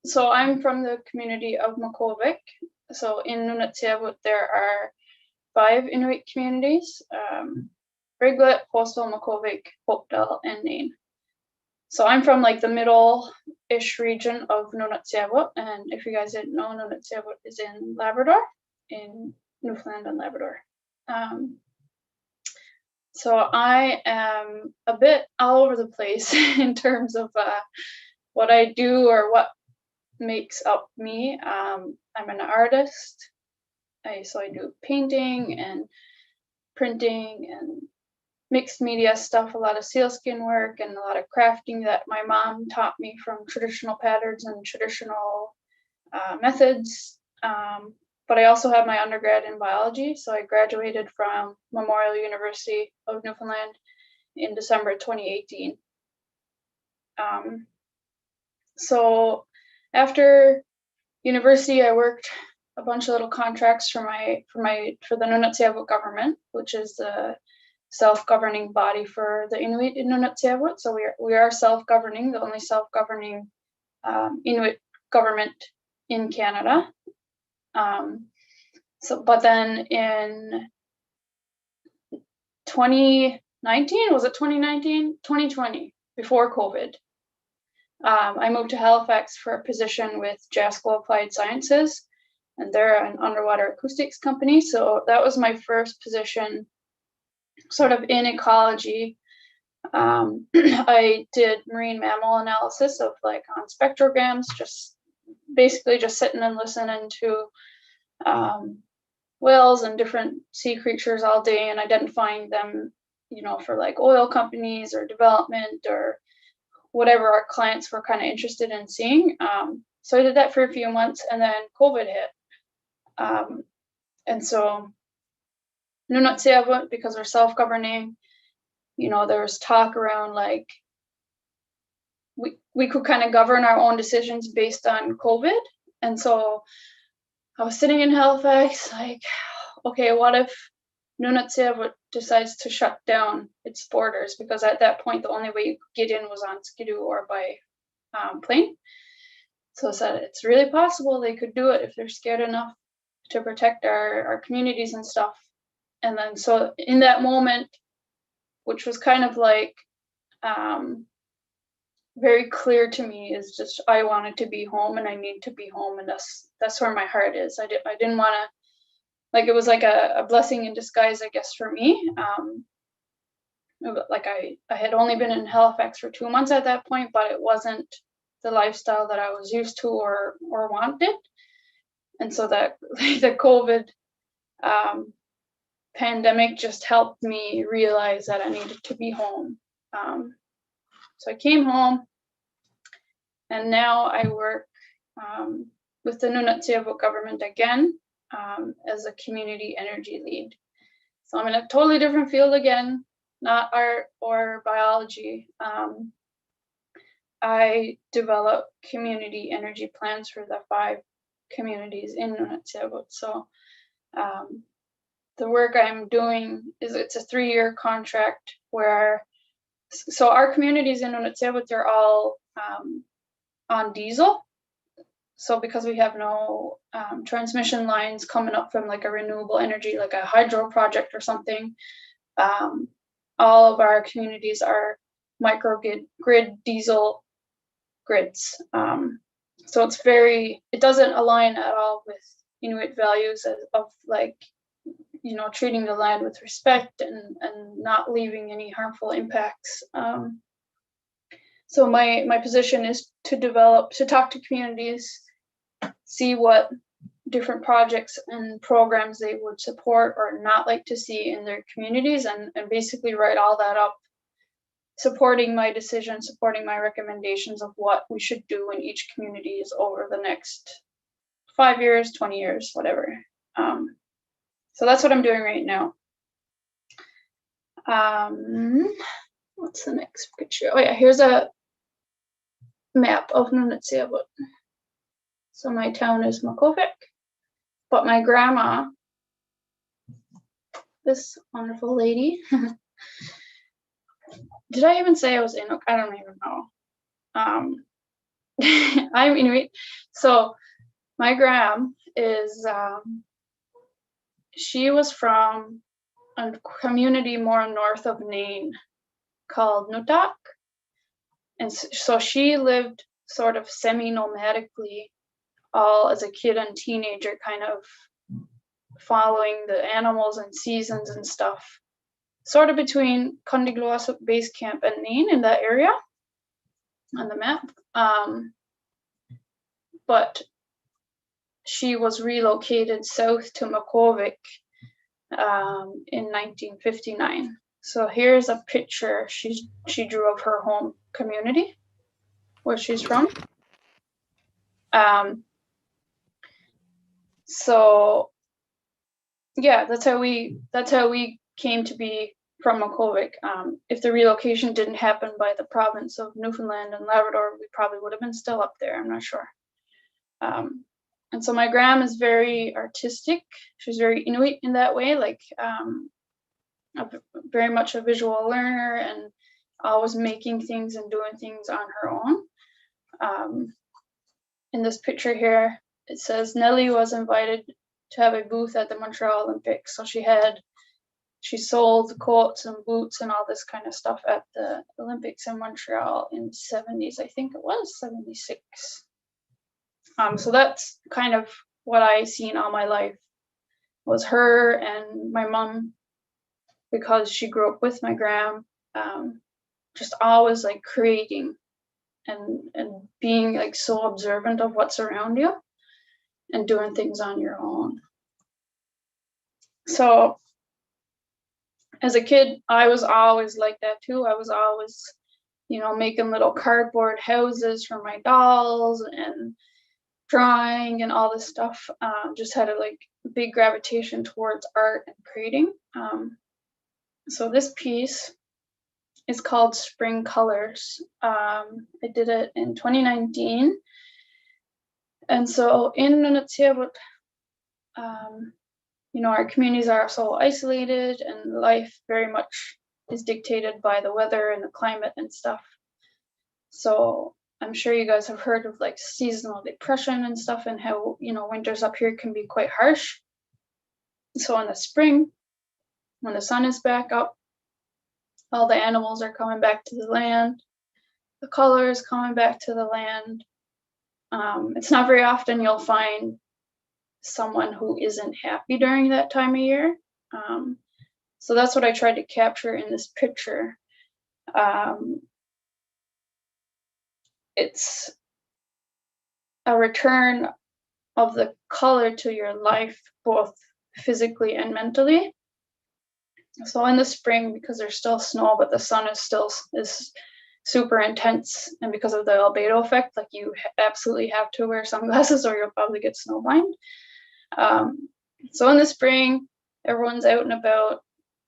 So I'm from the community of Makhovik. So in Nunatsiavut, there are 5 Inuit communities, Riglet, Postal, Makhovik, Hopedal, and Nain. So I'm from like the middle-ish region of Nunatsiavut, and if you guys didn't know, Nunatsiavut is in Labrador, in Newfoundland and Labrador. So I am a bit all over the place in terms of what I do or what makes up me. I'm an artist. So I do painting and printing and mixed media stuff, a lot of sealskin work and a lot of crafting that my mom taught me from traditional patterns and traditional methods. But I also have my undergrad in biology. So I graduated from Memorial University of Newfoundland in December 2018. So after university, I worked a bunch of little contracts for the Nunatsiavut government, which is the self-governing body for the Inuit in Nunatsiavut. So we are self-governing, the only self-governing Inuit government in Canada. But then in 2019, was it 2019? 2020, before COVID, I moved to Halifax for a position with JASCO Applied Sciences, and they're an underwater acoustics company. So that was my first position sort of in ecology. I did marine mammal analysis of like on spectrograms, just basically just sitting and listening to whales and different sea creatures all day and identifying them, for like oil companies or development or whatever our clients were kind of interested in seeing. So I did that for a few months, and then COVID hit. And so Nunatsiavut, because we're self-governing, there's talk around like we could kind of govern our own decisions based on COVID. And so I was sitting in Halifax like, okay, what if Nunatsiavut decides to shut down its borders? Because at that point, the only way you could get in was on Skidoo or by plane. So I said, it's really possible they could do it if they're scared enough to protect our communities and stuff. And then so in that moment, which was kind of like very clear to me, is just I wanted to be home and I need to be home, and that's where my heart is. I didn't want to, like, it was like a blessing in disguise, I guess, for me. Like I had only been in Halifax for 2 months at that point, but it wasn't the lifestyle that I was used to or wanted. And so that the COVID pandemic just helped me realize that I needed to be home. So I came home, and now I work with the Nunatsiavut government again as a community energy lead. So I'm in a totally different field again, not art or biology. I develop community energy plans for the 5 communities in Nunatsiavut. So the work I'm doing it's a 3-year contract where, so our communities in Nunatsiavut, they're all on diesel. So because we have no transmission lines coming up from like a renewable energy, like a hydro project or something, all of our communities are microgrid diesel grids. So it doesn't align at all with Inuit values of like, treating the land with respect and not leaving any harmful impacts. So my position is to talk to communities, see what different projects and programs they would support or not like to see in their communities, and basically write all that up, supporting my decision, supporting my recommendations of what we should do in each communities over the next 5 years, 20 years, whatever. So that's what I'm doing right now. What's the next picture? Oh yeah, here's a map of Nunatsiavut. So my town is Makhovik, but my grandma, this wonderful lady, did I even say I was Inuk? I don't even know. I'm Inuit. So my gram is, she was from a community more north of Nain called Nutak. And so she lived sort of semi-nomadically all as a kid and teenager, kind of following the animals and seasons and stuff, sort of between Condigloasuk Base Camp and Nain in that area on the map. But she was relocated south to Makhovik in 1959. So here's a picture she drew of her home community, where she's from. So yeah, that's how we came to be from Makhovik. If the relocation didn't happen by the province of Newfoundland and Labrador, we probably would have been still up there. I'm not sure. And so my gram is very artistic. She's very Inuit in that way, like very much a visual learner and always making things and doing things on her own. In this picture here, it says Nellie was invited to have a booth at the Montreal Olympics. So she sold coats and boots and all this kind of stuff at the Olympics in Montreal in the 70s, I think it was 76. So that's kind of what I seen all my life, was her and my mom, because she grew up with my gram, just always like creating and being like so observant of what's around you and doing things on your own. So as a kid, I was always like that too. I was always, making little cardboard houses for my dolls and drawing and all this stuff. Just had a like big gravitation towards art and creating. So this piece is called Spring Colors. I did it in 2019. And so in Nunavut, our communities are so isolated and life very much is dictated by the weather and the climate and stuff. So I'm sure you guys have heard of like seasonal depression and stuff, and how, winters up here can be quite harsh. So in the spring, when the sun is back up, all the animals are coming back to the land. The color is coming back to the land. It's not very often you'll find someone who isn't happy during that time of year. So that's what I tried to capture in this picture. It's a return of the color to your life, both physically and mentally. So in the spring, because there's still snow, but the sun is super intense, and because of the albedo effect, like you absolutely have to wear sunglasses or you'll probably get snowblind. So in the spring, everyone's out and about,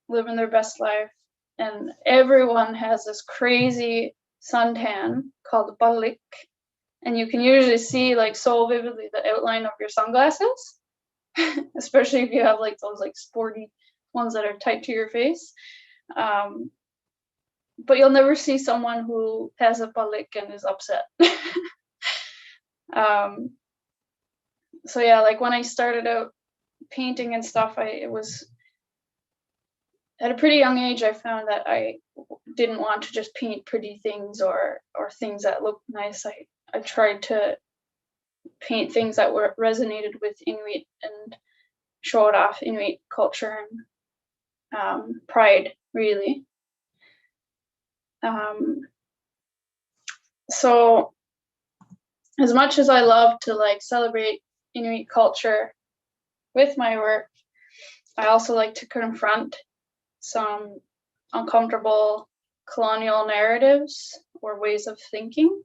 living their best life, and everyone has this crazy suntan called balik, and you can usually see like so vividly the outline of your sunglasses, especially if you have like those like sporty ones that are tight to your face. But you'll never see someone who has a balik and is upset. So yeah, like when I started out painting and stuff, it was at a pretty young age, I found that I didn't want to just paint pretty things or things that looked nice. I tried to paint things that resonated with Inuit and showed off Inuit culture and pride, really. So as much as I love to like celebrate Inuit culture with my work, I also like to confront some uncomfortable colonial narratives or ways of thinking.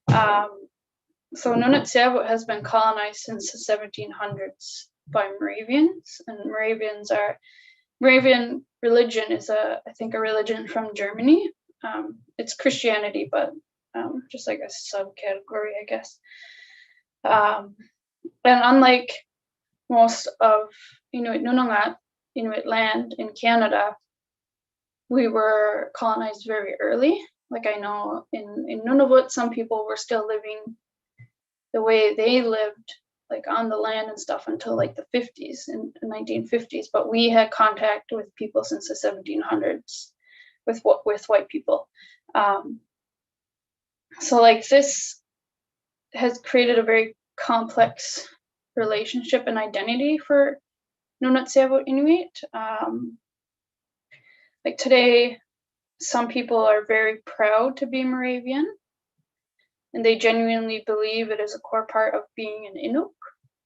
So Nunavut has been colonized since the 1700s by Moravians, and Moravian religion is I think a religion from Germany. It's Christianity, but just like a subcategory, I guess. And unlike most of Inuit Nunangat, Inuit land in Canada, we were colonized very early. Like I know in Nunavut, some people were still living the way they lived, like on the land and stuff, until like the 50s, in the 1950s. But we had contact with people since the 1700s with white people. So like this has created a very complex relationship and identity for Nunatsiavut Inuit. Like today, some people are very proud to be Moravian, and they genuinely believe it is a core part of being an Inuk.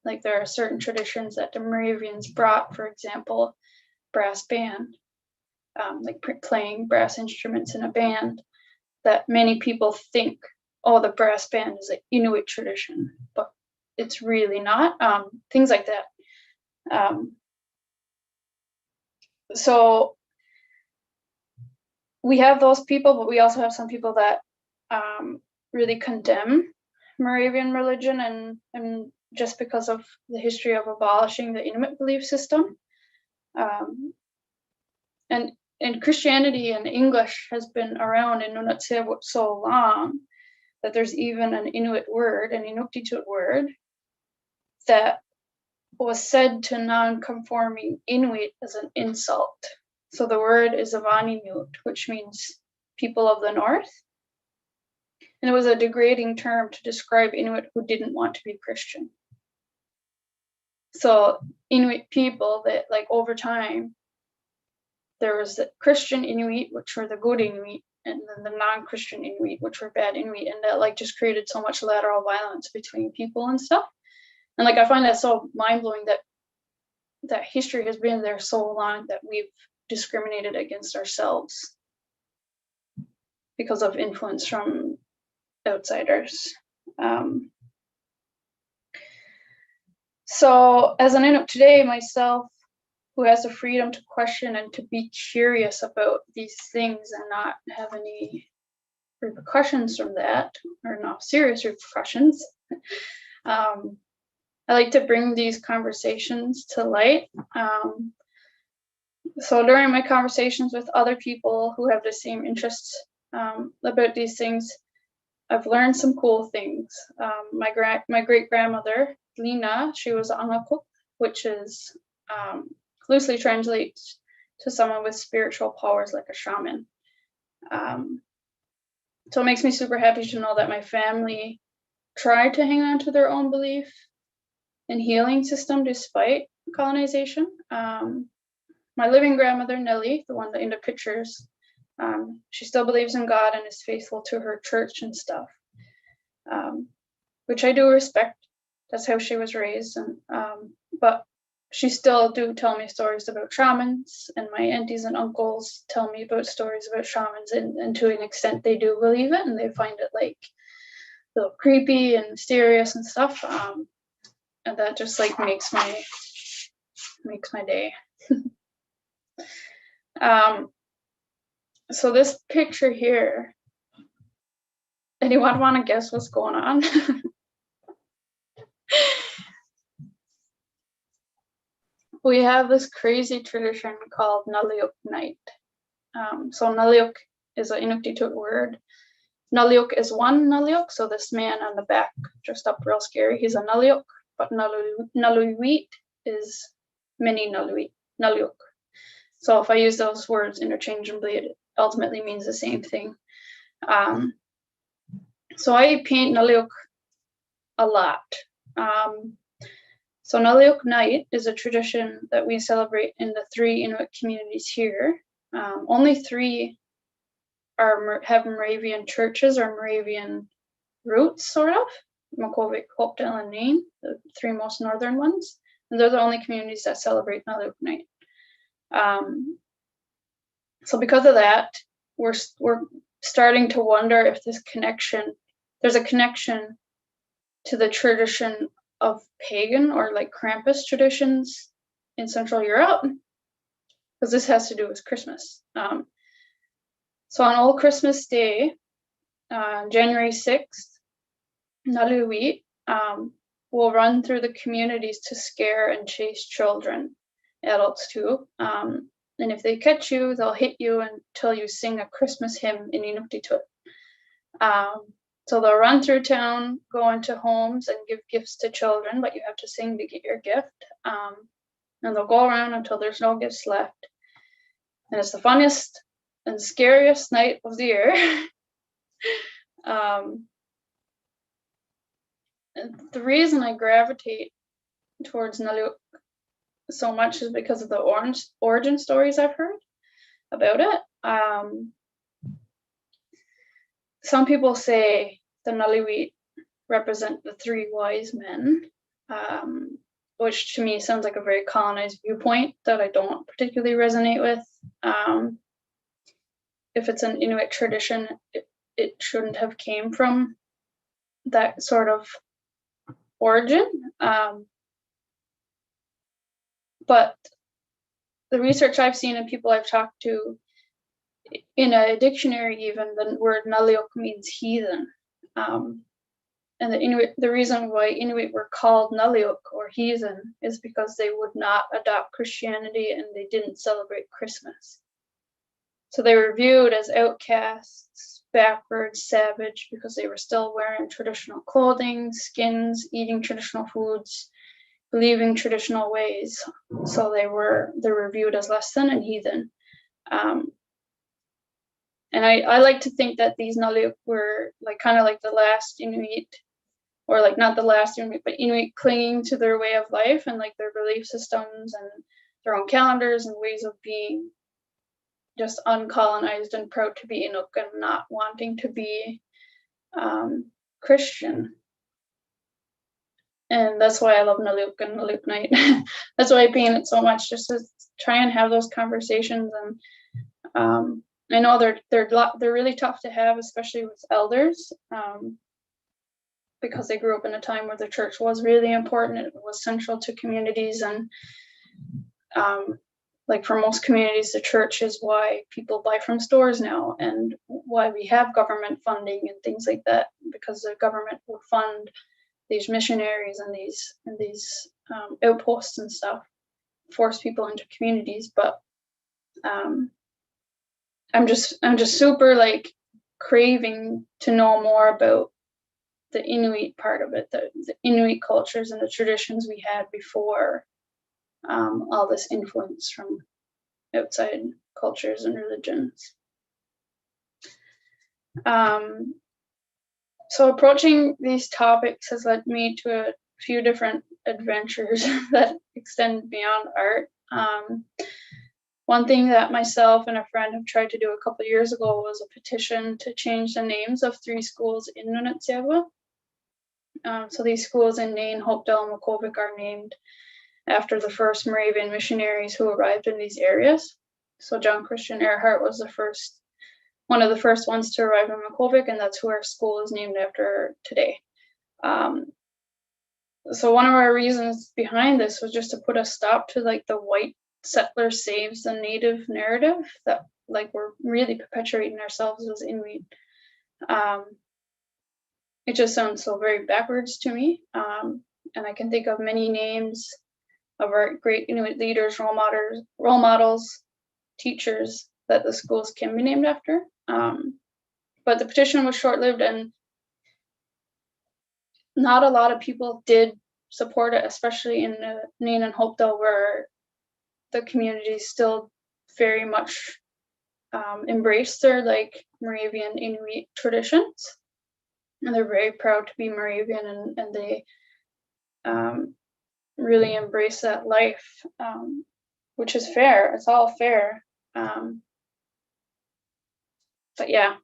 Like there are certain traditions that the Moravians brought, for example, brass band, like playing brass instruments in a band, that many people think, oh, the brass band is an Inuit tradition, but it's really not. Things like that. So we have those people, but we also have some people that really condemn Moravian religion, and just because of the history of abolishing the Inuit belief system. And Christianity and English has been around in Nunatsiavut so long that there's even an Inuit word, an Inuktitut word, that was said to non-conforming Inuit as an insult. So the word is Avanimut, which means people of the north. And it was a degrading term to describe Inuit who didn't want to be Christian. So Inuit people that, like, over time, there was the Christian Inuit, which were the good Inuit, and then the non-Christian Inuit, which were bad Inuit, and that like just created so much lateral violence between people and stuff. And like I find that so mind-blowing that history has been there so long that we've discriminated against ourselves because of influence from outsiders. So as an Inuk today, myself, who has the freedom to question and to be curious about these things and not have any repercussions from that, or not serious repercussions, I like to bring these conversations to light. So during my conversations with other people who have the same interests about these things, I've learned some cool things. My great grandmother, Lena, she was Angakuk, which is loosely translates to someone with spiritual powers like a shaman. So it makes me super happy to know that my family tried to hang on to their own belief and healing system despite colonization. My living grandmother, Nellie, the one in the pictures, she still believes in God and is faithful to her church and stuff, which I do respect. That's how she was raised. But she still do tell me stories about shamans, and my aunties and uncles tell me about stories about shamans, and to an extent they do believe it, and they find it like a little creepy and mysterious and stuff. And that just like makes my day. So this picture here, anyone want to guess what's going on? We have this crazy tradition called Naliuk night. So Naliuk is an Inuktitut word. Naliuk is one Naliuk, so this man on the back dressed up real scary, he's a Naliuk, but Naluit is many Naliuk. So if I use those words interchangeably, it ultimately means the same thing. So I paint Naliuk a lot. So Naliuk night is a tradition that we celebrate in the 3 Inuit communities here. Only 3 have Moravian churches or Moravian roots, sort of. Makhovik, Hopedale, and Nain, the 3 most northern ones. And they're the only communities that celebrate Naliuk night. So because of that, we're starting to wonder if there's a connection to the tradition of pagan or like Krampus traditions in Central Europe, because this has to do with Christmas. So on Old Christmas Day, January 6th, Naluit will run through the communities to scare and chase children, adults too. And if they catch you, they'll hit you until you sing a Christmas hymn in Inuktitut. So they'll run through town, go into homes and give gifts to children, but you have to sing to get your gift. And they'll go around until there's no gifts left. And it's the funnest and scariest night of the year. The reason I gravitate towards Naliuk so much is because of the origin stories I've heard about it. Some people say the Naliwit represent the three wise men, which to me sounds like a very colonized viewpoint that I don't particularly resonate with. If it's an Inuit tradition, it shouldn't have came from that sort of origin. But the research I've seen and people I've talked to, in a dictionary even, the word Naliuk means heathen. And the reason why Inuit were called Naliuk or heathen is because they would not adopt Christianity and they didn't celebrate Christmas. So they were viewed as outcasts, backwards, savage, because they were still wearing traditional clothing, skins, eating traditional foods, believing traditional ways. So they were viewed as less than and heathen. And I like to think that these Naliuk were like kind of like the last Inuit, or like not the last Inuit, but Inuit clinging to their way of life and like their belief systems and their own calendars and ways of being, just uncolonized and proud to be Inuk and not wanting to be Christian. And that's why I love Naliuk and Naliuk Night. That's why I paint it so much, just to try and have those conversations. And I know they're really tough to have, especially with elders, because they grew up in a time where the church was really important. It was central to communities, and like for most communities, the church is why people buy from stores now, and why we have government funding and things like that, because the government will fund these missionaries and these outposts and stuff, force people into communities. But I'm just super like craving to know more about the Inuit part of it, the Inuit cultures and the traditions we had before all this influence from outside cultures and religions. So approaching these topics has led me to a few different adventures that extend beyond art. One thing that myself and a friend have tried to do a couple of years ago was a petition to change the names of 3 schools in Nunatsiavut. So these schools in Nain, Hopedale, and Makhovik are named after the first Moravian missionaries who arrived in these areas. So John Christian Earhart was one of the first ones to arrive in Makhovik, and that's who our school is named after today. So one of our reasons behind this was just to put a stop to like the white settler saves the native narrative that like we're really perpetuating ourselves as Inuit. It just sounds so very backwards to me. And I can think of many names of our great Inuit leaders, role models, teachers that the schools can be named after. But the petition was short-lived, and not a lot of people did support it, especially in Nain and Hopedale, where the community still very much embrace their like Moravian Inuit traditions, and they're very proud to be Moravian, and they really embrace that life, which is fair. It's all fair. But yeah.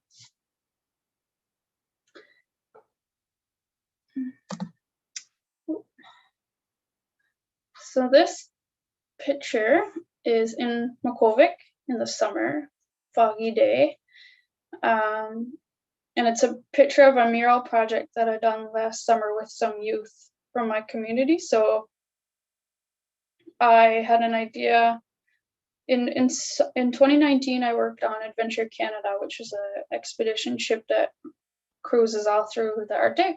So this picture is in Makhovik in the summer, foggy day. And it's a picture of a mural project that I done last summer with some youth from my community. So I had an idea. In 2019, I worked on Adventure Canada, which is an expedition ship that cruises all through the Arctic,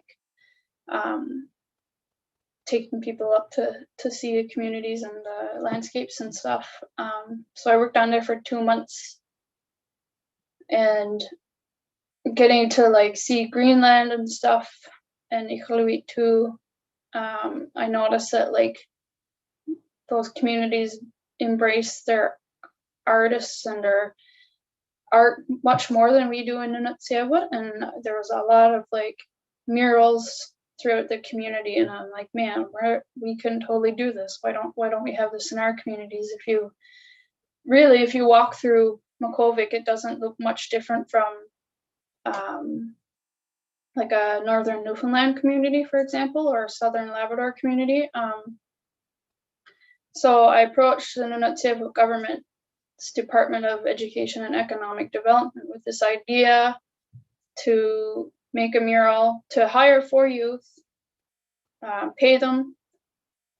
taking people up to see the communities and the landscapes and stuff. So I worked on there for 2 months and getting to like see Greenland and stuff, and Iqaluit too. I noticed that like those communities embrace their artists and their art much more than we do in Nunatsiavut, and there was a lot of like murals throughout the community, and I'm like, man, we can totally do this. Why don't we have this in our communities? If you walk through Makhovik, it doesn't look much different from like a northern Newfoundland community, for example, or a southern Labrador community. So I approached the Nunatsiavut government's Department of Education and Economic Development with this idea to make a mural, to hire 4 youth, pay them,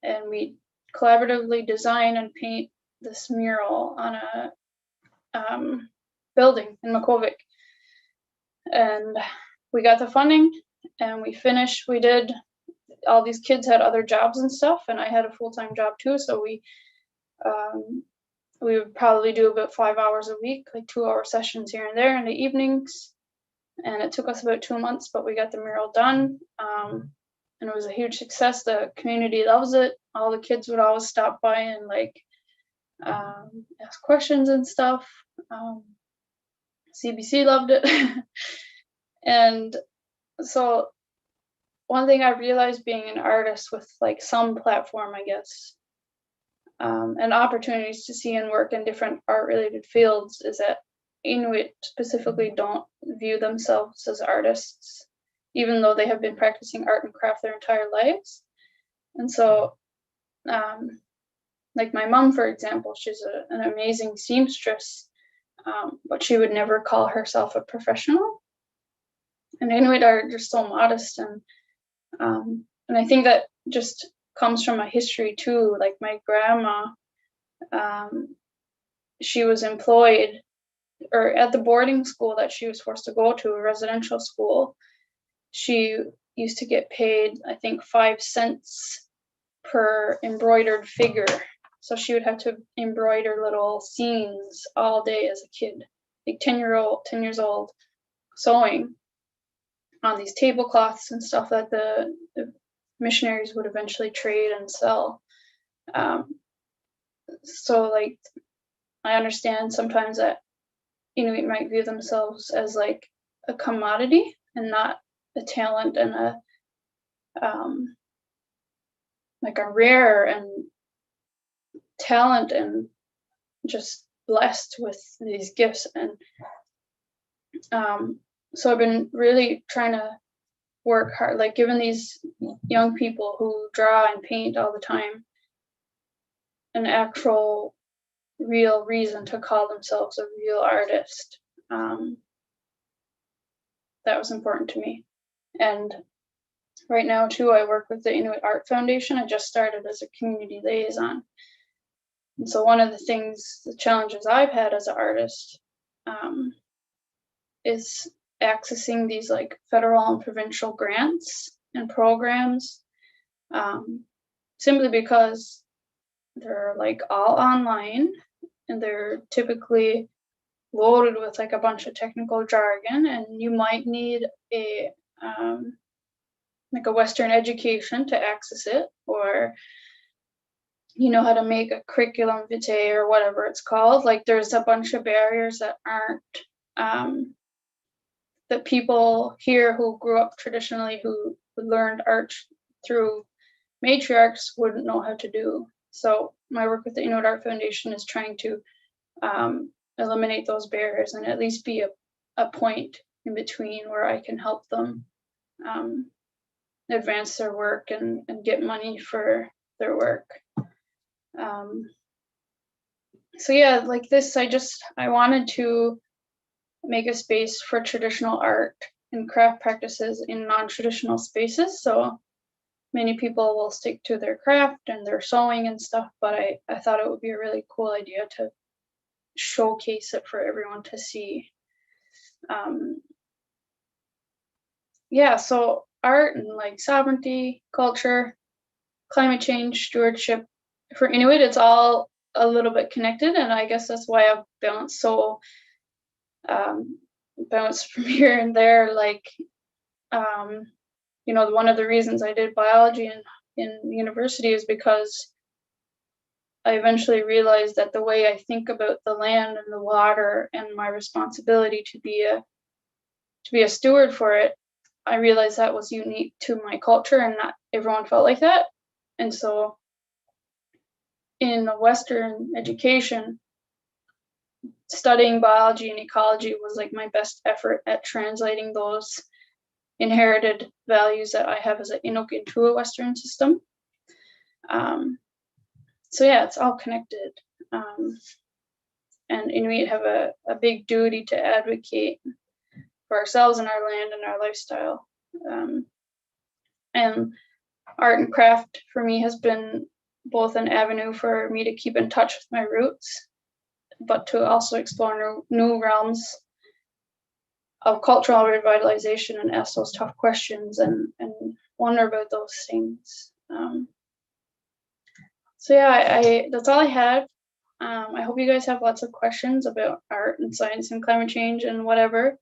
and we collaboratively design and paint this mural on a building in Makhovik. And we got the funding, and we finished. We did. All these kids had other jobs and stuff, and I had a full-time job too. So we would probably do about 5 hours a week, like 2-hour sessions here and there in the evenings. And it took us about 2 months, but we got the mural done. And it was a huge success. The community loves it. All the kids would always stop by and like ask questions and stuff. CBC loved it. And so one thing I realized being an artist with like some platform, I guess, and opportunities to see and work in different art related fields is that Inuit specifically don't view themselves as artists, even though they have been practicing art and craft their entire lives. And so, like my mom, for example, she's an amazing seamstress, but she would never call herself a professional. And Inuit are just so modest, and I think that just comes from my history too. Like my grandma, she was employed, or at the boarding school that she was forced to go to, a residential school, she used to get paid, I think, 5 cents per embroidered figure. So she would have to embroider little scenes all day as a kid, like 10 years old, sewing on these tablecloths and stuff that the missionaries would eventually trade and sell. So like, I understand sometimes that Inuit might view themselves as like a commodity and not a talent and a like a rare and talent and just blessed with these gifts. And so I've been really trying to work hard, like giving these young people who draw and paint all the time an actual real reason to call themselves a real artist. That was important to me. And right now too, I work with the Inuit Art Foundation. I just started as a community liaison. And so one of the challenges I've had as an artist is accessing these like federal and provincial grants and programs, simply because they're like all online, and they're typically loaded with like a bunch of technical jargon, and you might need a like a Western education to access it, or you know how to make a curriculum vitae or whatever it's called. Like there's a bunch of barriers that aren't that people here who grew up traditionally, who learned art through matriarchs, wouldn't know how to do. So my work with the Inuit Art Foundation is trying to eliminate those barriers and at least be a point in between where I can help them advance their work and get money for their work. So yeah, like this, I wanted to make a space for traditional art and craft practices in non-traditional spaces. So many people will stick to their craft and their sewing and stuff, but I thought it would be a really cool idea to showcase it for everyone to see. Yeah, so art and like sovereignty, culture, climate change, stewardship. For Inuit, it's all a little bit connected, and I guess that's why I've balanced so bounce from here and there. Like, one of the reasons I did biology in university is because I eventually realized that the way I think about the land and the water and my responsibility to be a steward for it, I realized that was unique to my culture and not everyone felt like that. And so in the Western education, studying biology and ecology was like my best effort at translating those inherited values that I have as an Inuk into a Western system. So yeah, it's all connected. And Inuit have a big duty to advocate for ourselves and our land and our lifestyle. And art and craft for me has been both an avenue for me to keep in touch with my roots, but to also explore new realms of cultural revitalization and ask those tough questions and wonder about those things. So yeah, that's all I had. I hope you guys have lots of questions about art and science and climate change and whatever.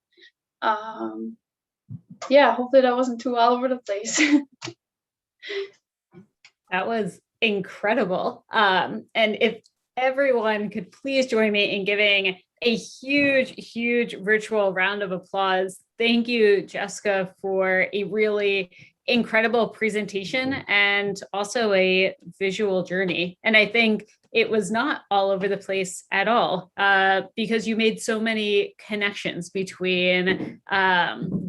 Yeah, hopefully that wasn't too all over the place. That was incredible. And if everyone could please join me in giving a huge, huge virtual round of applause. Thank you, Jessica, for a really incredible presentation and also a visual journey. And I think it was not all over the place at all, because you made so many connections between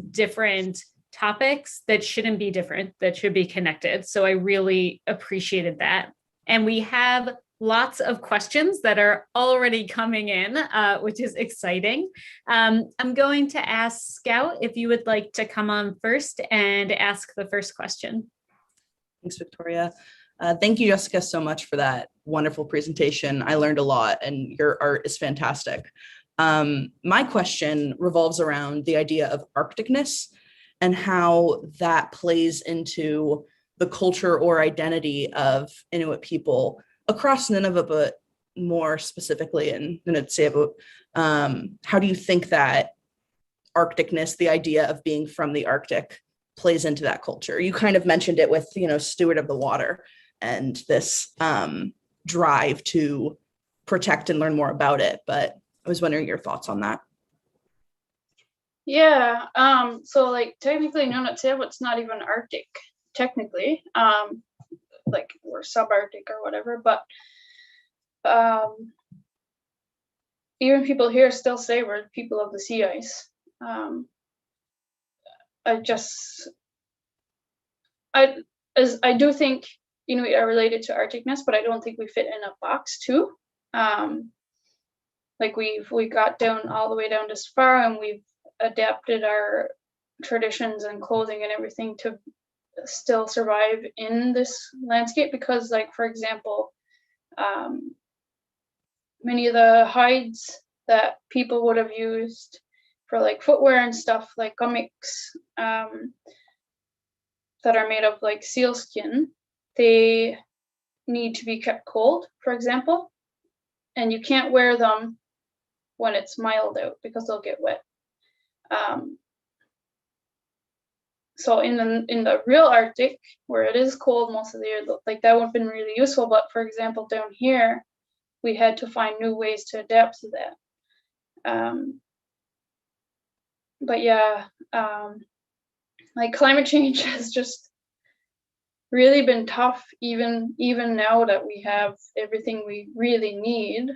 different topics that shouldn't be different, that should be connected. So I really appreciated that. And we have lots of questions that are already coming in, which is exciting. I'm going to ask Scout if you would like to come on first and ask the first question. Thanks, Victoria. Thank you, Jessica, so much for that wonderful presentation. I learned a lot and your art is fantastic. My question revolves around the idea of Arcticness and how that plays into the culture or identity of Inuit people across Nunavut, but more specifically in Nunavut. How do you think that Arcticness, the idea of being from the Arctic, plays into that culture? You kind of mentioned it with, steward of the water and this drive to protect and learn more about it, but I was wondering your thoughts on that. Yeah, so like technically Nunavut's not even Arctic, technically. Like we're subarctic or whatever, but even people here still say we're people of the sea ice. I do think Inuit are related to Arcticness, but I don't think we fit in a box too. Like we got down all the way down to Safara, and we've adapted our traditions and clothing and everything to still survive in this landscape, because like, for example, many of the hides that people would have used for like footwear and stuff, like gummicks, that are made of like seal skin, they need to be kept cold, for example, and you can't wear them when it's mild out because they'll get wet. So in the real Arctic, where it is cold most of the year, like that would have been really useful. But for example, down here, we had to find new ways to adapt to that. But yeah, like climate change has just really been tough, even now that we have everything we really need.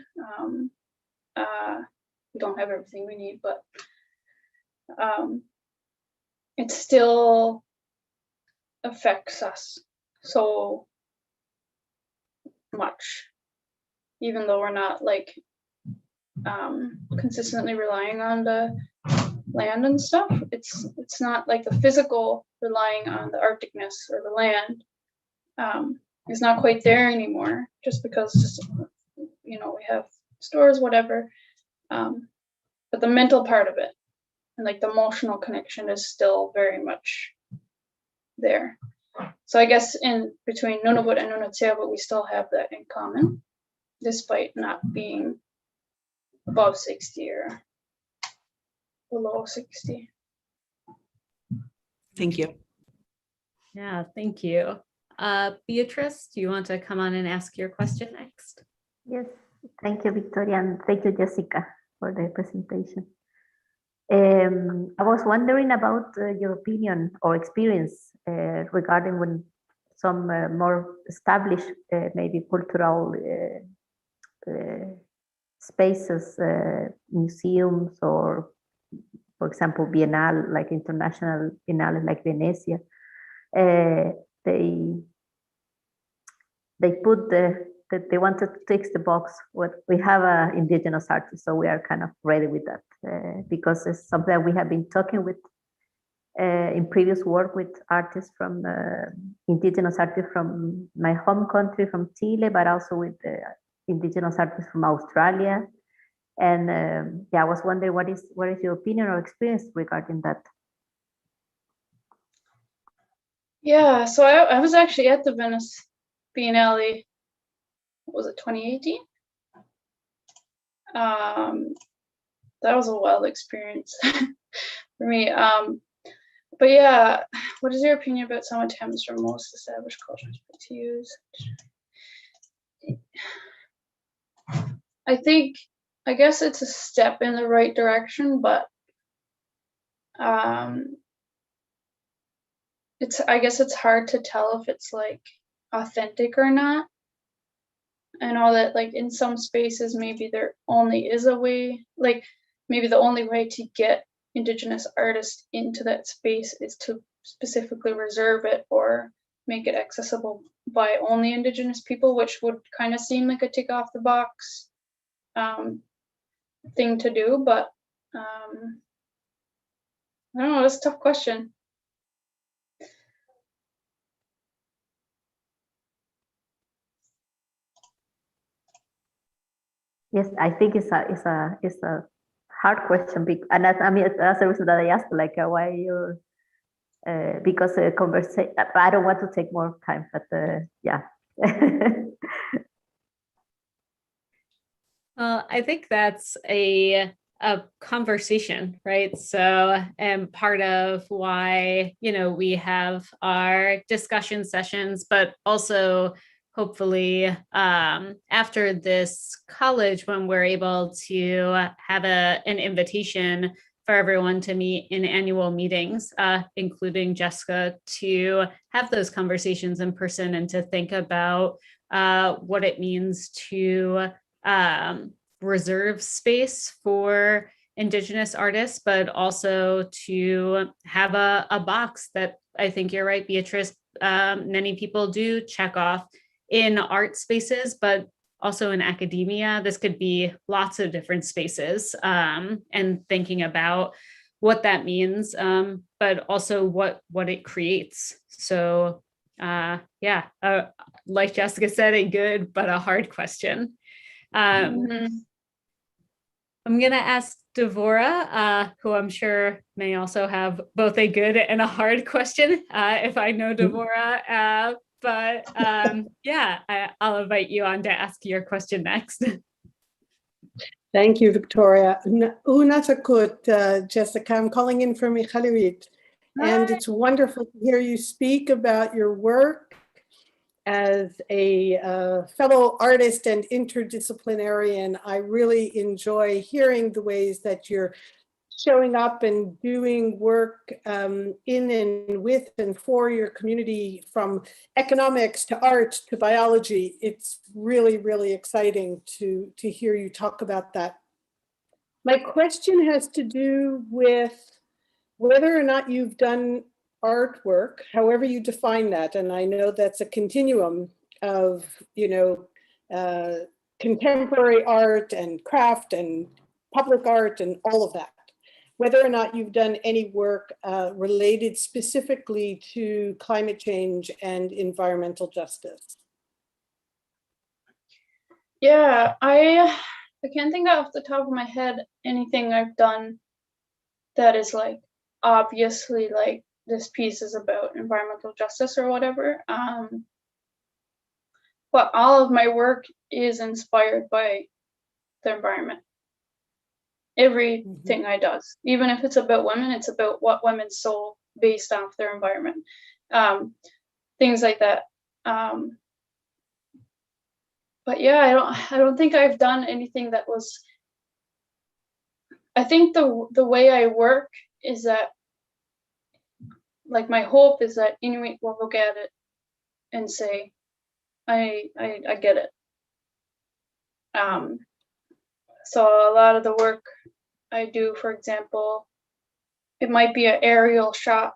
We don't have everything we need, but it still affects us so much, even though we're not like consistently relying on the land and stuff. It's not like the physical relying on the Arcticness or the land is not quite there anymore, just because we have stores, whatever, but the mental part of it and like the emotional connection is still very much there. So I guess in between Nunavut and Nunavut, we still have that in common, despite not being above 60 or below 60. Thank you. Yeah, thank you. Beatrice, do you want to come on and ask your question next? Yes, thank you, Victoria, and thank you, Jessica, for the presentation. I was wondering about your opinion or experience regarding when some more established, maybe cultural spaces, museums, or, for example, Biennale, like international Biennale, like Venezia, they put that they wanted to tick the box. What we have indigenous artists, so we are kind of ready with that because it's something that we have been talking with in previous work with artists from indigenous artists from my home country, from Chile, but also with indigenous artists from Australia. And yeah, I was wondering what is your opinion or experience regarding that? Yeah, so I was actually at the Venice Biennale, what was it, 2018? That was a wild experience for me. But yeah, what is your opinion about some attempts from most established cultures to use? I guess it's a step in the right direction, but I guess it's hard to tell if it's like authentic or not. I know that like in some spaces maybe there only is a way, like maybe the only way to get Indigenous artists into that space is to specifically reserve it or make it accessible by only Indigenous people, which would kind of seem like a tick off the box thing to do, but I don't know, it's a tough question. Yes, I think it's a hard question, and I mean that's the reason that I asked, like why you're because conversation. I don't want to take more time, but yeah. Well, I think that's a conversation, right? So, and part of why, we have our discussion sessions, but also hopefully after this college, when we're able to have an invitation for everyone to meet in annual meetings, including Jessica, to have those conversations in person and to think about what it means to reserve space for Indigenous artists, but also to have a box that I think you're right, Beatrice. Many people do check off in art spaces, but also in academia. This could be lots of different spaces, and thinking about what that means, but also what it creates. So like Jessica said, a good but a hard question. I'm going to ask Devora, who I'm sure may also have both a good and a hard question, if I know Devora. I'll invite you on to ask your question next. Thank you, Victoria. Unatakut, Jessica. I'm calling in from Iqaluit. And it's wonderful to hear you speak about your work as a fellow artist and interdisciplinarian. I really enjoy hearing the ways that you're showing up and doing work in and with and for your community, from economics to art to biology. It's really, really exciting to hear you talk about that. My question has to do with whether or not you've done artwork, however you define that, and I know that's a continuum of, contemporary art and craft and public art and all of that, whether or not you've done any work related specifically to climate change and environmental justice. Yeah, I can't think off the top of my head anything I've done that is like obviously like this piece is about environmental justice or whatever. But all of my work is inspired by the environment. everything I does. Even if it's about women, it's about what women saw based off their environment. Things like that. But yeah, I don't think I've done anything that was. I think the way I work is that, like, my hope is that Inuit will look at it and say, I get it. So a lot of the work I do, for example, it might be an aerial shot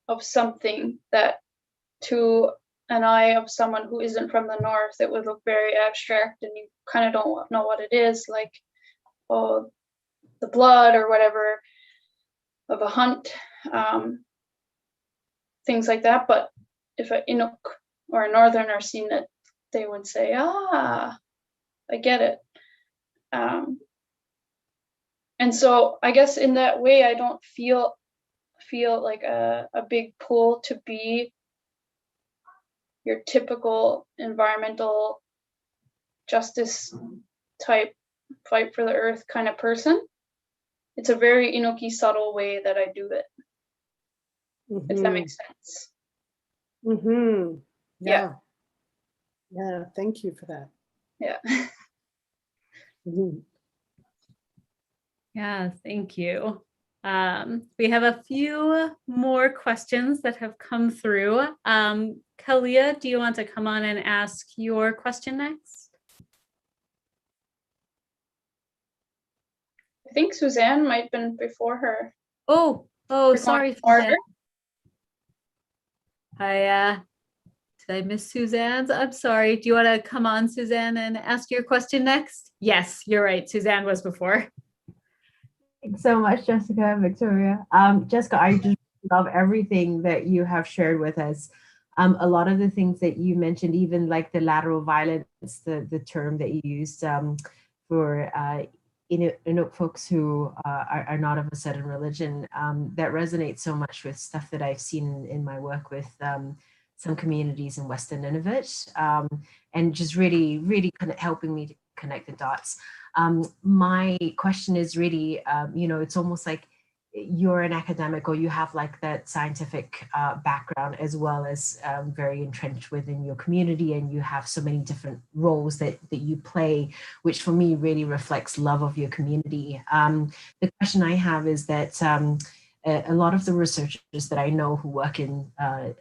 of something that, to an eye of someone who isn't from the north, it would look very abstract, and you kind of don't know what it is, like, oh, the blood or whatever of a hunt, things like that. But if an Inuk or a northerner seen it, they would say, I get it. And so I guess in that way, I don't feel like a big pull to be your typical environmental justice type, fight for the earth kind of person. It's a very Inuki subtle way that I do it, if that makes sense. Yeah. Yeah, thank you for that. Yeah. Yeah, thank you. We have a few more questions that have come through. Kalia, do you want to come on and ask your question next? I think Suzanne might have been before her. Oh, sorry, Suzanne. Did I miss Suzanne's? I'm sorry. Do you want to come on, Suzanne, and ask your question next? Yes, you're right. Suzanne was before. Thanks so much, Jessica and Victoria. Jessica, I just love everything that you have shared with us. A lot of the things that you mentioned, even like the lateral violence, the term that you used for Inuit folks who are not of a certain religion, that resonates so much with stuff that I've seen in my work with some communities in Western Nunavut, and just really, really kind of helping me to connect the dots. My question is really, it's almost like you're an academic, or you have like that scientific background, as well as very entrenched within your community, and you have so many different roles that you play, which for me really reflects love of your community. The question I have is that a lot of the researchers that I know who work in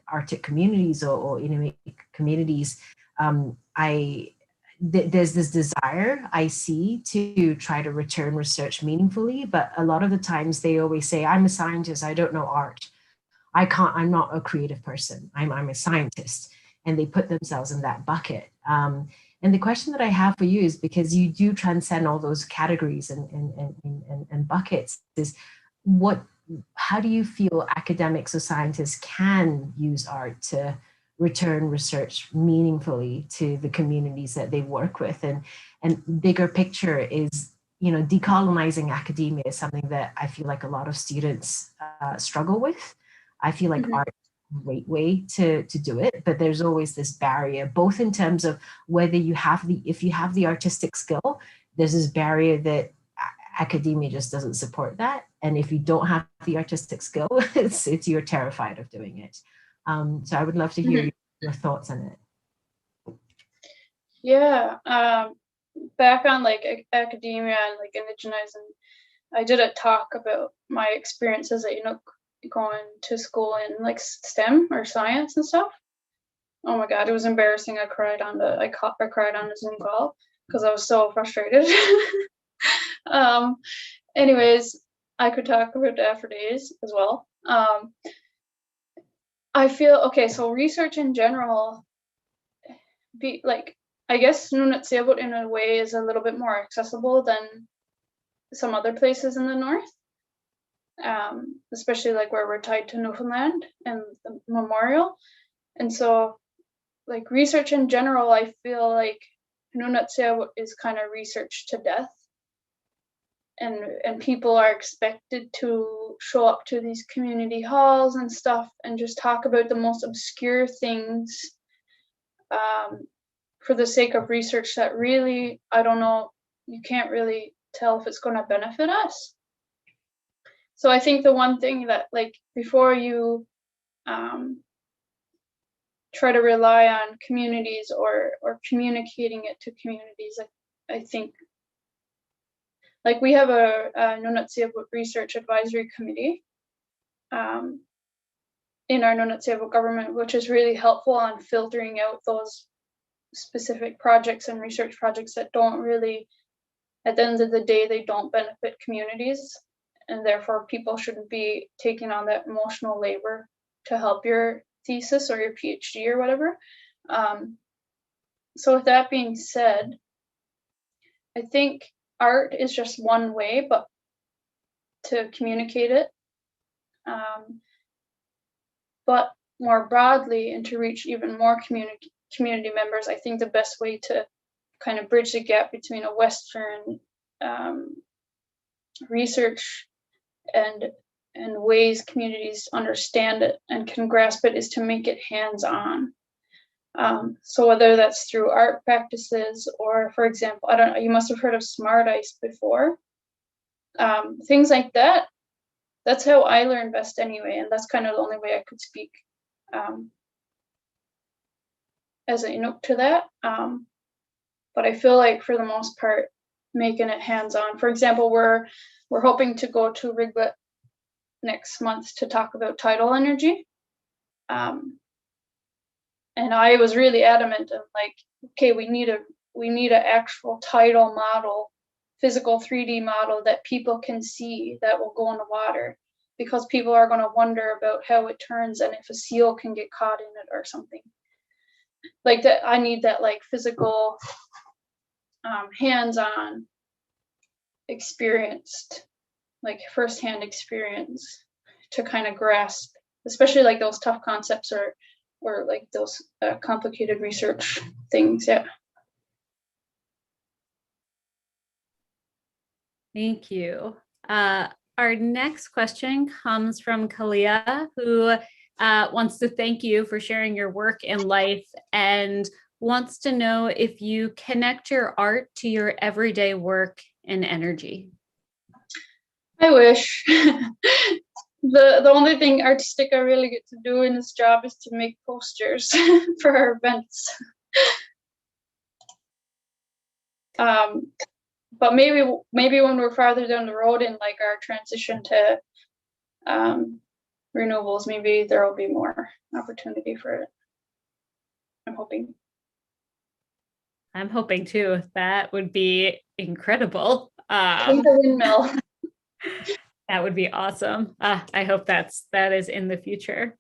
Arctic communities or Inuit communities, there's this desire I see to try to return research meaningfully, but a lot of the times they always say, I'm a scientist, I don't know art. I'm not a creative person, I'm a scientist. And they put themselves in that bucket. And the question that I have for you is, because you do transcend all those categories and buckets, is how do you feel academics or scientists can use art to return research meaningfully to the communities that they work with? And bigger picture is, decolonizing academia is something that I feel like a lot of students struggle with. I feel like art is a great way to do it, but there's always this barrier, both in terms of whether if you have the artistic skill, there's this barrier that academia just doesn't support that. And if you don't have the artistic skill, you're terrified of doing it. So I would love to hear your thoughts on it. Yeah, back on like academia and like indigenizing, I did a talk about my experiences at going to school in like STEM or science and stuff. Oh my God, it was embarrassing. I cried on a Zoom call because I was so frustrated. Anyways, I could talk about that for days as well. I feel, okay, so research in general, I guess Nunatsiavut in a way is a little bit more accessible than some other places in the north, especially like where we're tied to Newfoundland and the memorial. And so like research in general, I feel like Nunatsiavut is kind of research to death. And people are expected to show up to these community halls and stuff and just talk about the most obscure things for the sake of research that really, I don't know, you can't really tell if it's going to benefit us. So I think the one thing that, like, before you try to rely on communities or communicating it to communities, I think, like, we have a Nunatsiavut Research Advisory Committee in our Nunatsiavut government, which is really helpful on filtering out those specific projects and research projects that don't really, at the end of the day, they don't benefit communities, and therefore people shouldn't be taking on that emotional labor to help your thesis or your PhD or whatever. So with that being said, I think art is just one way, but to communicate it. But more broadly, and to reach even more community members, I think the best way to kind of bridge the gap between a Western research and ways communities understand it and can grasp it is to make it hands-on. So whether that's through art practices or, for example, I don't know, you must have heard of Smart Ice before. Things like that. That's how I learned best anyway, and that's kind of the only way I could speak as an Inuk to that. But I feel like for the most part, making it hands-on. For example, we're hoping to go to Riglet next month to talk about tidal energy. And I was really adamant of, like, okay, we need an actual tidal model, physical 3D model that people can see that will go in the water, because people are going to wonder about how it turns and if a seal can get caught in it or something like that. I need that, like, physical, hands-on experienced, like, firsthand experience to kind of grasp, especially like those tough concepts or like those complicated research things. Yeah. Thank you. Our next question comes from Kalia, who wants to thank you for sharing your work and life, and wants to know if you connect your art to your everyday work and energy. I wish. The only thing artistic I really get to do in this job is to make posters for our events. But maybe when we're farther down the road in, like, our transition to renewables, maybe there will be more opportunity for it. I'm hoping. I'm hoping too. That would be incredible. Think a windmill. That would be awesome. I hope that is in the future.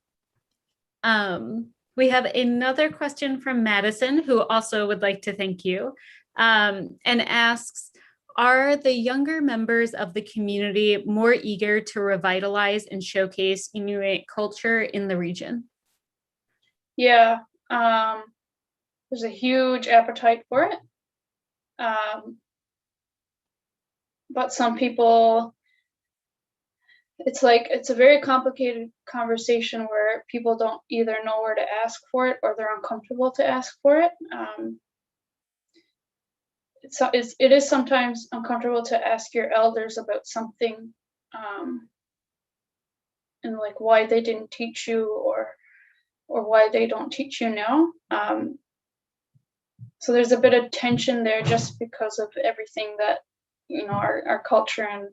We have another question from Madison, who also would like to thank you, and asks, are the younger members of the community more eager to revitalize and showcase Inuit culture in the region? Yeah, there's a huge appetite for it. But some people, it's a very complicated conversation where people don't either know where to ask for it or they're uncomfortable to ask for it. It is sometimes uncomfortable to ask your elders about something, and, like, why they didn't teach you or why they don't teach you now. So there's a bit of tension there just because of everything that, you know, our culture and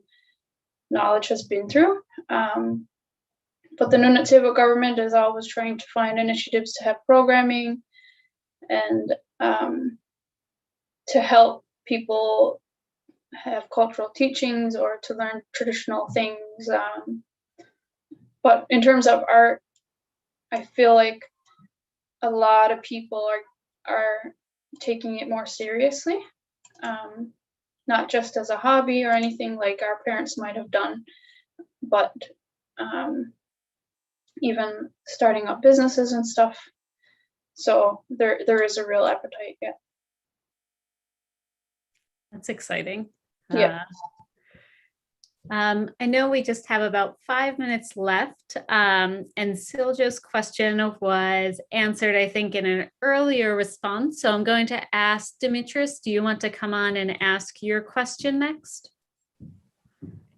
knowledge has been through. But the Nunatsiavut government is always trying to find initiatives to have programming and to help people have cultural teachings or to learn traditional things. But in terms of art, I feel like a lot of people are taking it more seriously, not just as a hobby or anything like our parents might have done, but even starting up businesses and stuff. So there is a real appetite. Yeah. That's exciting. Yeah. I know we just have about 5 minutes left, and Silja's question was answered, I think, in an earlier response. So I'm going to ask Dimitris, do you want to come on and ask your question next?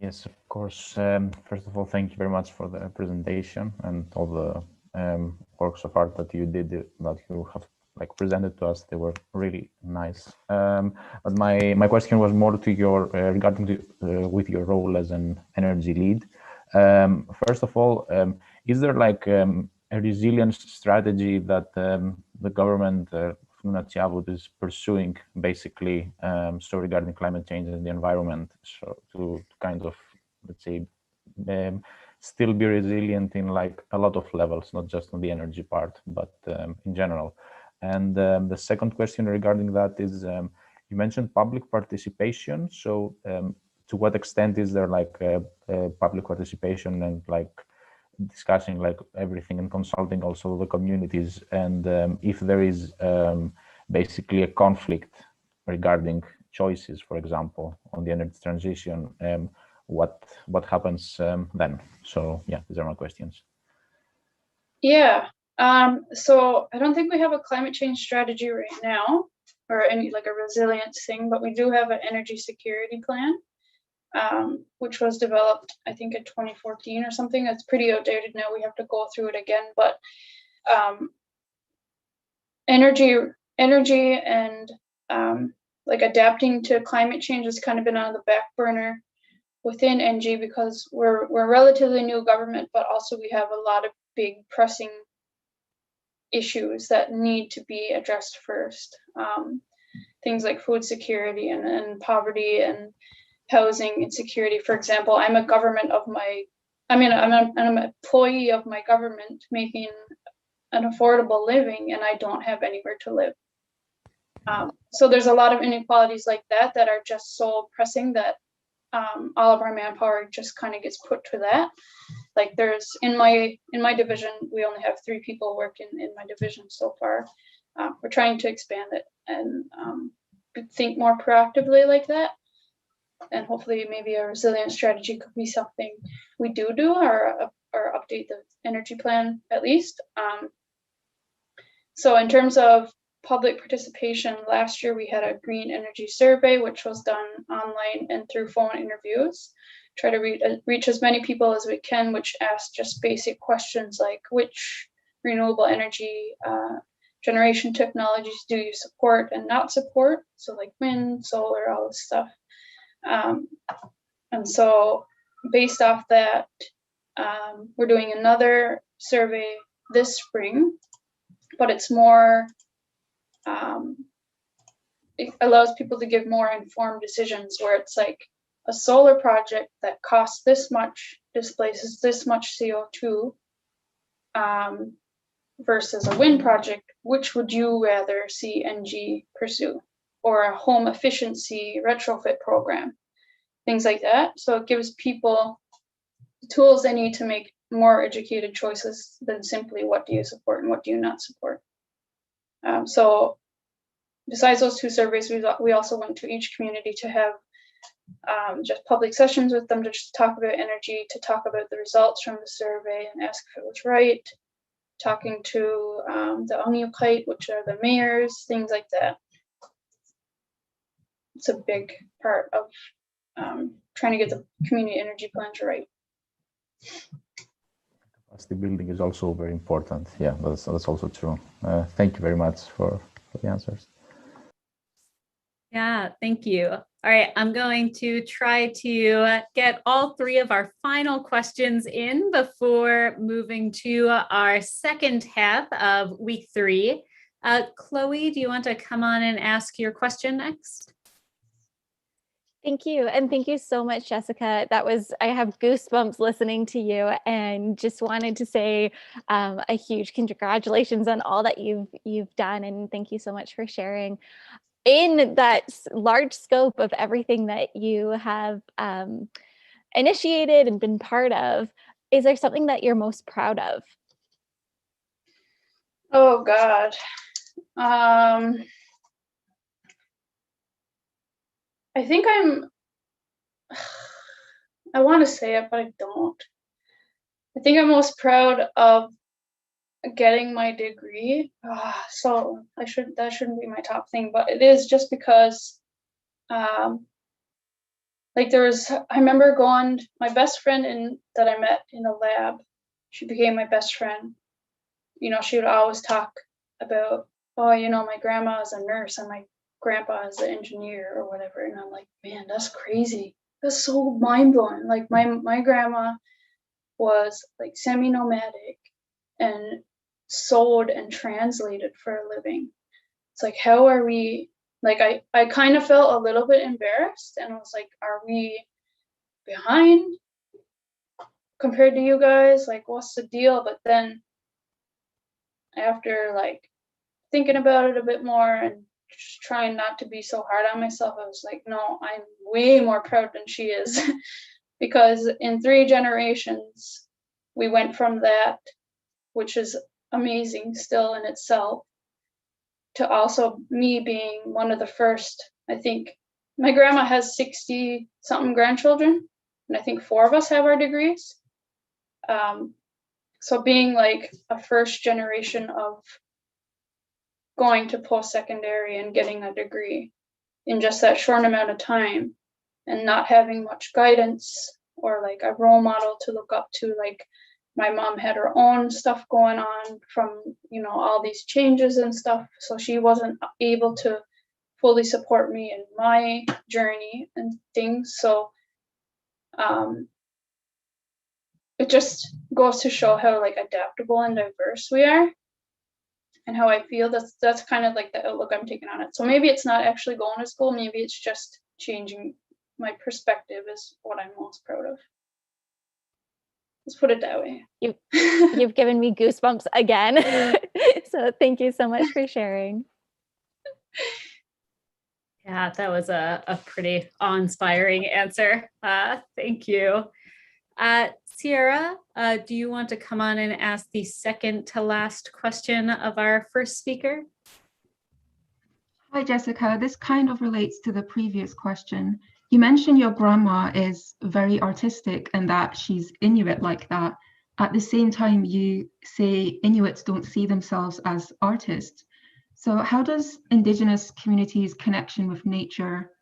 Yes, of course. First of all, thank you very much for the presentation and all the works of art that you did, that you have like presented to us. They were really nice. But my question was more to your regarding to, with your role as an energy lead. First of all, is there like a resilience strategy that the government Nunatsiavut is pursuing, basically, so regarding climate change and the environment, so to kind of, let's say, still be resilient in like a lot of levels, not just on the energy part, but in general. And the second question regarding that is, you mentioned public participation. So to what extent is there like public participation and like discussing like everything and consulting also the communities, and if there is basically a conflict regarding choices, for example, on the energy transition, what happens then? So yeah, these are my questions. Yeah. So I don't think we have a climate change strategy right now, or any like a resilience thing, but we do have an energy security plan, which was developed, I think, in 2014 or something. It's pretty outdated now. We have to go through it again. But energy and like adapting to climate change has kind of been on the back burner within NG, because we're relatively new government, but also we have a lot of big pressing issues that need to be addressed first. Things like food security and poverty and housing insecurity. For example, I'm an employee of my government making an affordable living, and I don't have anywhere to live. So there's a lot of inequalities like that are just so pressing that all of our manpower just kind of gets put to that. Like there's in my division, we only have 3 people working in my division so far. We're trying to expand it and think more proactively like that. And hopefully maybe a resilience strategy could be something we do or update the energy plan at least. So in terms of public participation, last year we had a green energy survey, which was done online and through phone interviews. Try to reach as many people as we can, which asked just basic questions like, which renewable energy generation technologies do you support and not support? So like wind, solar, all this stuff. And so based off that, we're doing another survey this spring, but it's more, it allows people to give more informed decisions, where it's like a solar project that costs this much, displaces this much CO2, versus a wind project, which would you rather see NG pursue? Or a home efficiency retrofit program, things like that. So it gives people the tools they need to make more educated choices than simply what do you support and what do you not support. So besides those 2 surveys, we also went to each community to have just public sessions with them to just talk about energy, to talk about the results from the survey and ask if it was right, talking to the Inuit, which are the mayors, things like that. It's a big part of trying to get the community energy plans right. The building is also very important. Yeah, that's also true. Thank you very much for the answers. Yeah, thank you. All right, I'm going to try to get all 3 of our final questions in before moving to our second half of week 3. Chloe, do you want to come on and ask your question next? Thank you. And thank you so much, Jessica. I have goosebumps listening to you, and just wanted to say a huge congratulations on all that you've done. And thank you so much for sharing in that large scope of everything that you have initiated and been part of. Is there something that you're most proud of? Oh God. I think I want to say it, but I don't. I think I'm most proud of getting my degree. So that shouldn't be my top thing, but it is just because like like I remember going, my best friend that I met in a lab, she became my best friend. You know, she would always talk about, oh, you know, my grandma is a nurse and my grandpa is an engineer or whatever. And I'm like, man, that's crazy. That's so mind blowing. Like my grandma was like semi-nomadic and sewed and translated for a living. It's like, how are we, like, I kind of felt a little bit embarrassed and I was like, are we behind compared to you guys? Like, what's the deal? But then after like thinking about it a bit more and just trying not to be so hard on myself, I was like, no, I'm way more proud than she is. Because in 3 generations, we went from that, which is amazing still in itself, to also me being one of the first. I think my grandma has 60 something grandchildren, and I think 4 of us have our degrees. So being like a first generation of going to post-secondary and getting a degree in just that short amount of time, and not having much guidance or like a role model to look up to. Like my mom had her own stuff going on from, you know, all these changes and stuff, so she wasn't able to fully support me in my journey and things. So it just goes to show how like adaptable and diverse we are, and how I feel that's kind of like the outlook I'm taking on it. So maybe it's not actually going to school, maybe it's just changing my perspective is what I'm most proud of. Let's put it that way. You've given me goosebumps again. So thank you so much for sharing. Yeah, that was a pretty awe-inspiring answer. Thank you. Sierra, do you want to come on and ask the second to last question of our first speaker? Hi, Jessica. This kind of relates to the previous question. You mentioned your grandma is very artistic and that she's Inuit like that. At the same time, you say Inuits don't see themselves as artists. So how does Indigenous communities' connection with nature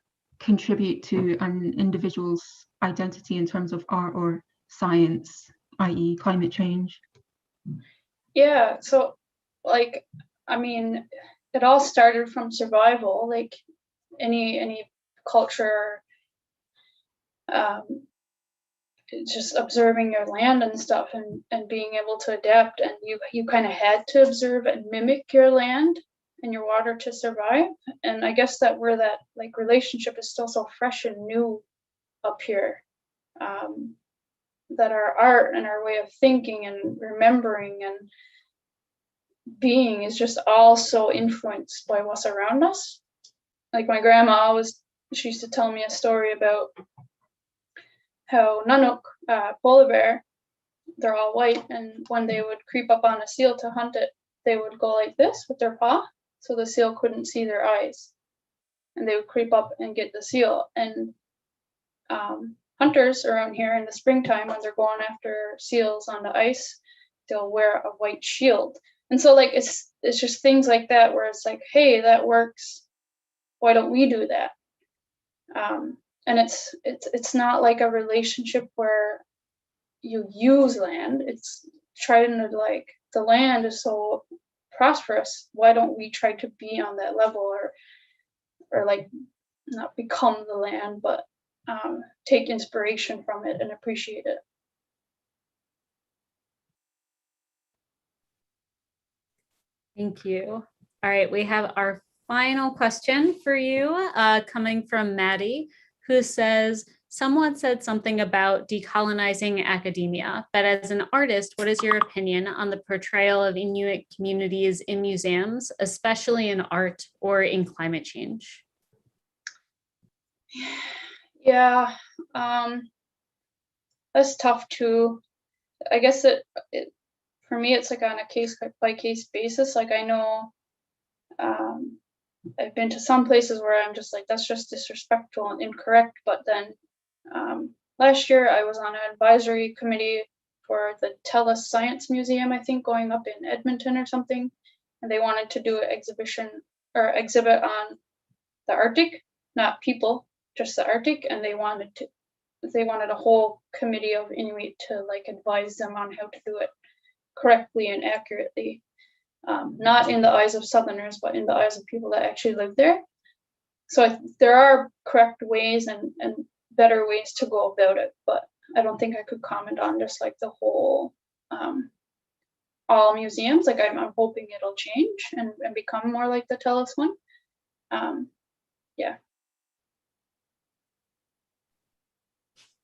contribute to an individual's identity in terms of art or science, i.e. climate change? Yeah, so like, I mean, it all started from survival, like any culture, just observing your land and stuff, and being able to adapt, and you kind of had to observe and mimic your land and your water to survive. And I guess that where that like relationship is still so fresh and new up here, that our art and our way of thinking and remembering and being is just all so influenced by what's around us. Like my grandma she used to tell me a story about how Nanook, polar bear, they're all white, and when they would creep up on a seal to hunt it, they would go like this with their paw, so the seal couldn't see their eyes, and they would creep up and get the seal. And hunters around here in the springtime, when they're going after seals on the ice, they'll wear a white shield. And so like it's just things like that where it's like, hey, that works, why don't we do that? And it's not like a relationship where you use land. It's trying to like, the land is so prosperous, why don't we try to be on that level, or like not become the land, but take inspiration from it and appreciate it. Thank you. All right, we have our final question for you, coming from Maddie, who says, someone said something about decolonizing academia, but as an artist, what is your opinion on the portrayal of Inuit communities in museums, especially in art or in climate change? Yeah, that's tough too. I guess it for me, it's like on a case by case basis. Like I know I've been to some places where I'm just like, that's just disrespectful and incorrect. But then last year I was on an advisory committee for the TELUS Science Museum, I think, going up in Edmonton or something. And they wanted to do an exhibit on the Arctic, not people, just the Arctic, and they wanted a whole committee of Inuit to like advise them on how to do it correctly and accurately, not in the eyes of Southerners, but in the eyes of people that actually live there. So there are correct ways and better ways to go about it, but I don't think I could comment on just like the whole all museums. Like I'm hoping it'll change and become more like the Tellus one. Yeah.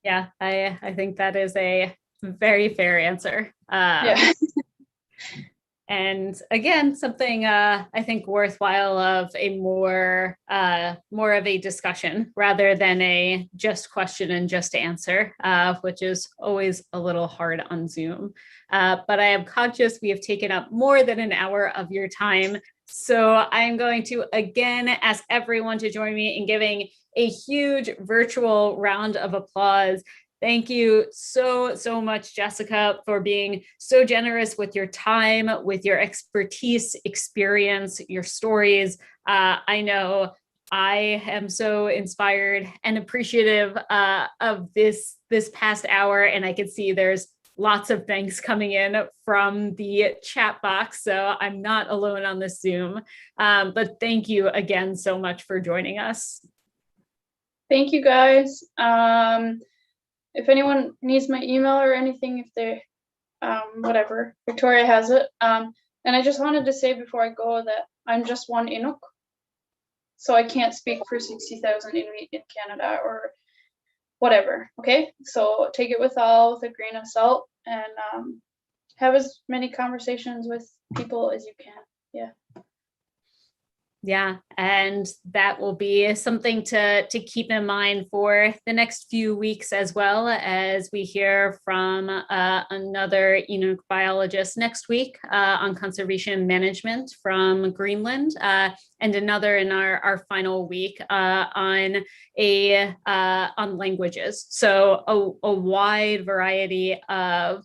Yeah, I think that is a very fair answer. Yeah. And again, something I think worthwhile of a more of a discussion rather than a just question and just answer, which is always a little hard on Zoom. But I am conscious we have taken up more than an hour of your time. So I'm going to again ask everyone to join me in giving a huge virtual round of applause. Thank you so much, Jessica, for being so generous with your time, with your expertise, experience, your stories. I know I am so inspired and appreciative of this past hour, and I can see there's lots of thanks coming in from the chat box, so I'm not alone on this Zoom. But thank you again so much for joining us. Thank you, guys. If anyone needs my email or anything, if they, whatever, Victoria has it. And I just wanted to say before I go that I'm just one Inuk, so I can't speak for 60,000 Inuit in Canada or whatever, okay? So take it with a grain of salt, and have as many conversations with people as you can. Yeah. Yeah, and that will be something to keep in mind for the next few weeks, as well as we hear from another Inuit biologist next week on conservation management from Greenland, and another in our final week on languages. So a wide variety of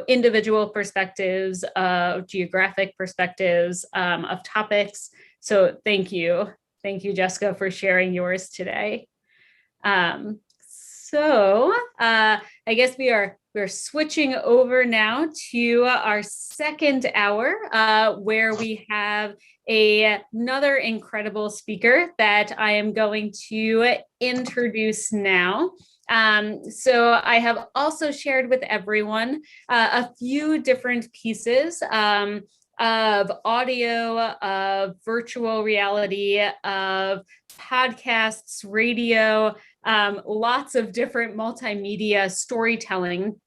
individual perspectives, of geographic perspectives, of topics. So thank you, Jessica, for sharing yours today. So I guess we're switching over now to our second hour, where we have another incredible speaker that I am going to introduce now. So I have also shared with everyone a few different pieces of audio, of virtual reality, of podcasts, radio, lots of different multimedia storytelling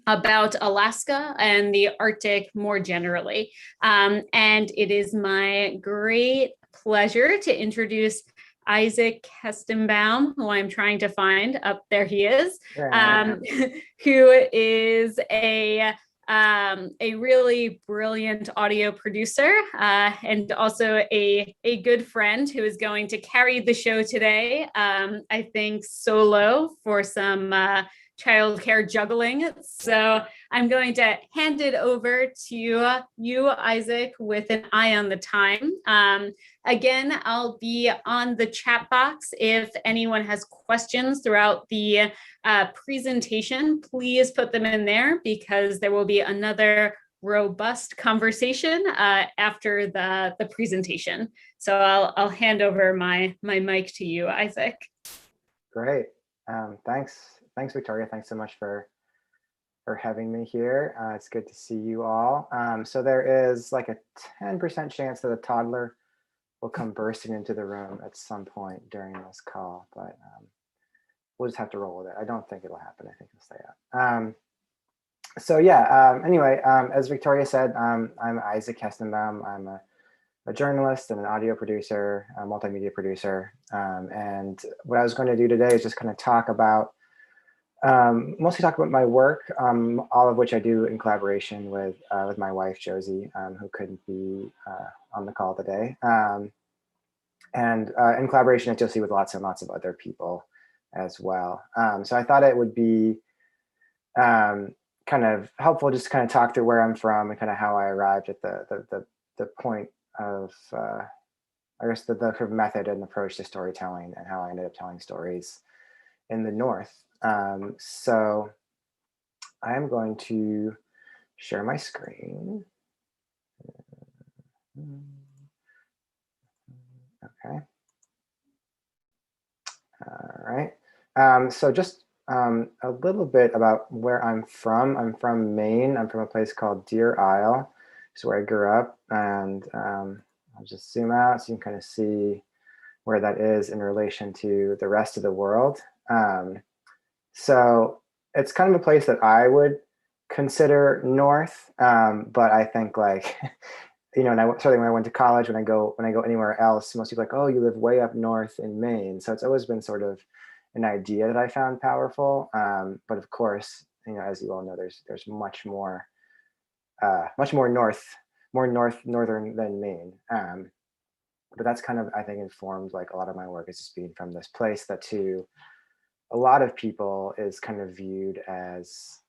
about Alaska and the Arctic more generally. And it is my great pleasure to introduce Isaac Kestenbaum, who I'm trying to find. Up there he is, who is a really brilliant audio producer, and also a good friend who is going to carry the show today, I think solo for some childcare juggling. So I'm going to hand it over to you, Isaac, with an eye on the time. Again, I'll be on the chat box. If anyone has questions throughout the presentation, please put them in there, because there will be another robust conversation after the presentation. So I'll hand over my mic to you, Isaac. Great. Thanks, Victoria. Thanks so much for having me here. It's good to see you all. So there is like a 10% chance that a toddler will come bursting into the room at some point during this call, but we'll just have to roll with it. I don't think it'll happen. I think it'll stay out. So yeah, anyway, as Victoria said, I'm Isaac Kestenbaum. I'm a journalist and an audio producer, a multimedia producer. And what I was going to do today is just kind of talk about, mostly talk about my work, all of which I do in collaboration with my wife, Josie, who couldn't be on the call today. And in collaboration, as you'll see, with lots and lots of other people as well. So I thought it would be kind of helpful just to kind of talk through where I'm from and kind of how I arrived at the point of, I guess the sort of method and approach to storytelling and how I ended up telling stories in the North. So I'm going to share my screen. Okay. All right. So just a little bit about where I'm from. I'm from Maine. I'm from a place called Deer Isle. It's where I grew up. And I'll just zoom out so you can kind of see where that is in relation to the rest of the world. So it's kind of a place that I would consider North, but I think like, you know, and certainly when I went to college, when I go anywhere else, most people are like, oh, you live way up north in Maine. So it's always been sort of an idea that I found powerful. But of course, you know, as you all know, there's much more northern than Maine. But that's kind of, I think, informed like a lot of my work is just being from this place that to a lot of people is kind of viewed as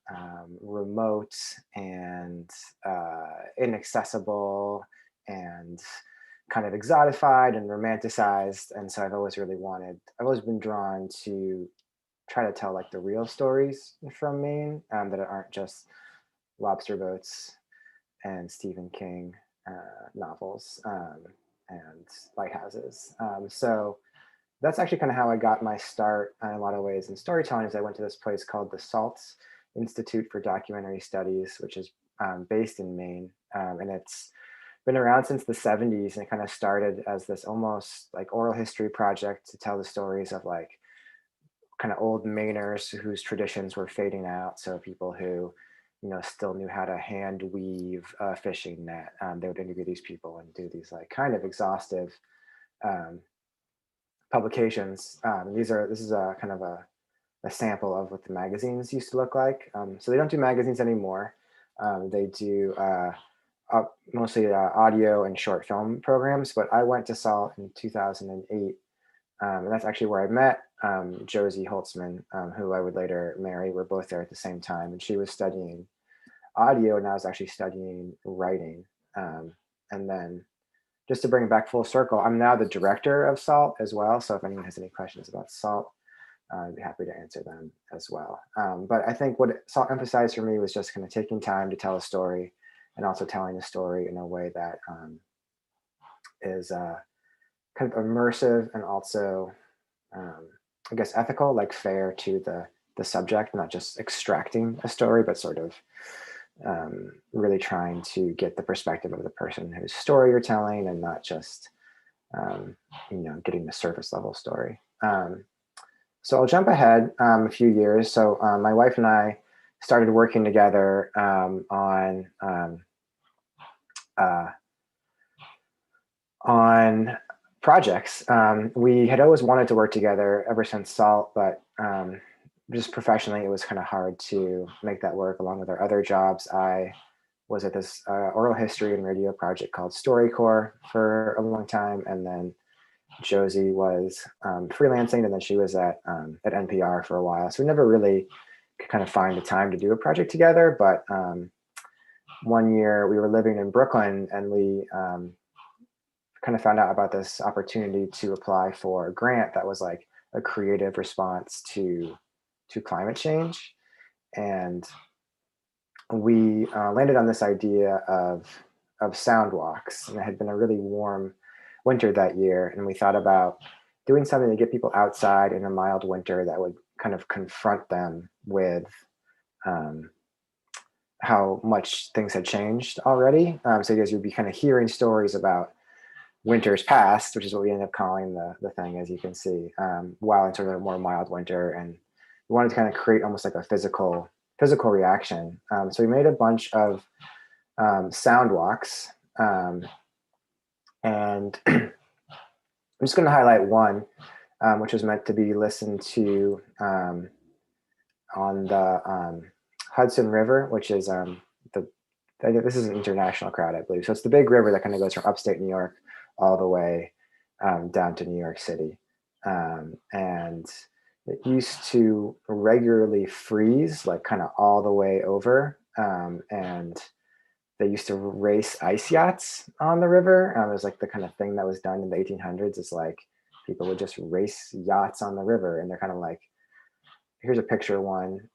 remote and inaccessible and kind of exotified and romanticized. And so I've always been drawn to try to tell like the real stories from Maine that aren't just lobster boats and Stephen King novels and lighthouses. So that's actually kind of how I got my start in a lot of ways in storytelling. Is I went to this place called the SALT Institute for Documentary Studies, which is based in Maine, and it's been around since the 70s, and it kind of started as this almost like oral history project to tell the stories of like kind of old Mainers whose traditions were fading out. So people who, you know, still knew how to hand weave a fishing net. They would interview these people and do these like kind of exhaustive publications. This is a kind of a sample of what the magazines used to look like. So they don't do magazines anymore. They do mostly audio and short film programs, but I went to SALT in 2008. And that's actually where I met Josie Holtzman, who I would later marry. We're both there at the same time. And she was studying audio and I was actually studying writing. And then just to bring it back full circle, I'm now the director of SALT as well. So if anyone has any questions about SALT, I'd be happy to answer them as well. But I think what SALT emphasized for me was just kind of taking time to tell a story and also telling a story in a way that is kind of immersive and also, I guess, ethical, like fair to the subject, not just extracting a story, but sort of really trying to get the perspective of the person whose story you're telling and not just, you know, getting the surface level story. So I'll jump ahead a few years. So my wife and I started working together on projects. We had always wanted to work together ever since SALT, but just professionally, it was kind of hard to make that work along with our other jobs. I was at this oral history and radio project called StoryCorps for a long time. And then Josie was freelancing, and then she was at NPR for a while. So we never really could kind of find the time to do a project together. But one year we were living in Brooklyn, and we kind of found out about this opportunity to apply for a grant that was like a creative response to climate change. And we landed on this idea of sound walks. And it had been a really warm winter that year. And we thought about doing something to get people outside in a mild winter that would kind of confront them with how much things had changed already. So you guys would be kind of hearing stories about winters past, which is what we ended up calling the thing, as you can see, while in sort of a more mild winter. And we wanted to kind of create almost like a physical reaction. So we made a bunch of sound walks. And I'm just going to highlight one, which was meant to be listened to on the Hudson River, which is this is an international crowd, I believe. So it's the big river that kind of goes from upstate New York all the way down to New York City. And it used to regularly freeze, like kind of all the way over. And they used to race ice yachts on the river. It was like the kind of thing that was done in the 1800s. Is like people would just race yachts on the river, and they're kind of like, here's a picture of one.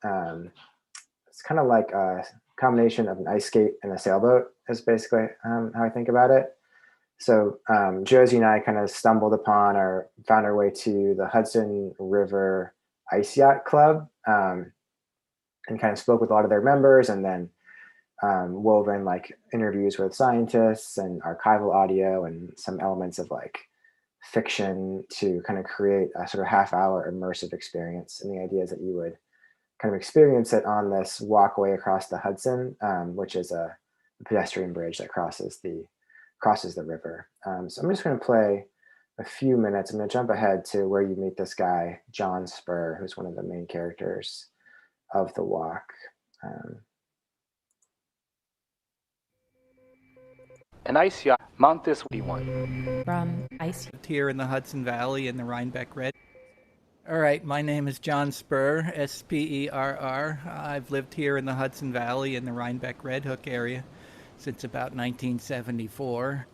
It's kind of like a combination of an ice skate and a sailboat is basically how I think about it. So Josie and I kind of stumbled upon or found our way to the Hudson River Ice Yacht Club, and kind of spoke with a lot of their members, and then wove in like interviews with scientists and archival audio and some elements of like fiction to kind of create a sort of half-hour immersive experience. And the idea is that you would kind of experience it on this walkway across the Hudson, which is a pedestrian bridge that crosses the river. So I'm just going to play a few minutes. I'm going to jump ahead to where you meet this guy, John Spur, who's one of the main characters of the walk. An ice yacht, Mount this one. From ice here in the Hudson Valley in the Rhinebeck Red. All right, my name is John Spur, S-P-E-R-R. I've lived here in the Hudson Valley in the Rhinebeck Red Hook area since about 1974.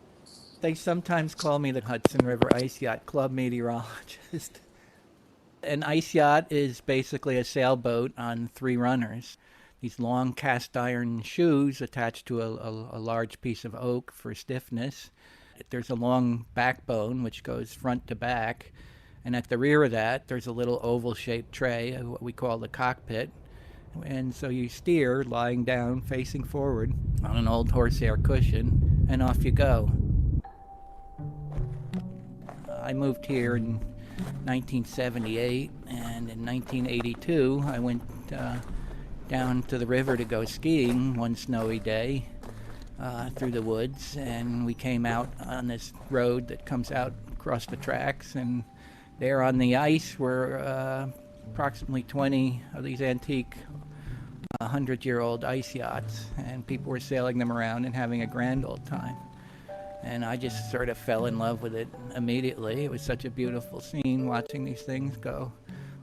They sometimes call me the Hudson River Ice Yacht Club meteorologist. An ice yacht is basically a sailboat on 3 runners. These long cast iron shoes attached to a large piece of oak for stiffness. There's a long backbone which goes front to back. And at the rear of that, there's a little oval-shaped tray, what we call the cockpit. And so you steer lying down, facing forward on an old horsehair cushion, and off you go. I moved here in 1978, and in 1982, I went down to the river to go skiing one snowy day through the woods, and we came out on this road that comes out across the tracks, and there on the ice were approximately 20 of these antique 100-year-old ice yachts, and people were sailing them around and having a grand old time. And I just sort of fell in love with it immediately. It was such a beautiful scene watching these things go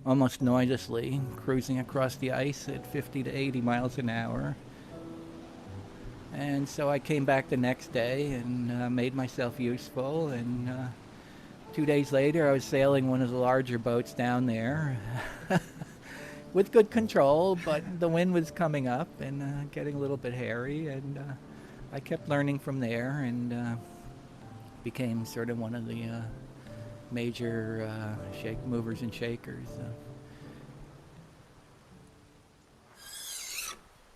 almost noiselessly, cruising across the ice at 50 to 80 miles an hour. And so I came back the next day and made myself useful, and 2 days later I was sailing one of the larger boats down there with good control, but the wind was coming up and getting a little bit hairy, and I kept learning from there, and became sort of one of the major movers and shakers.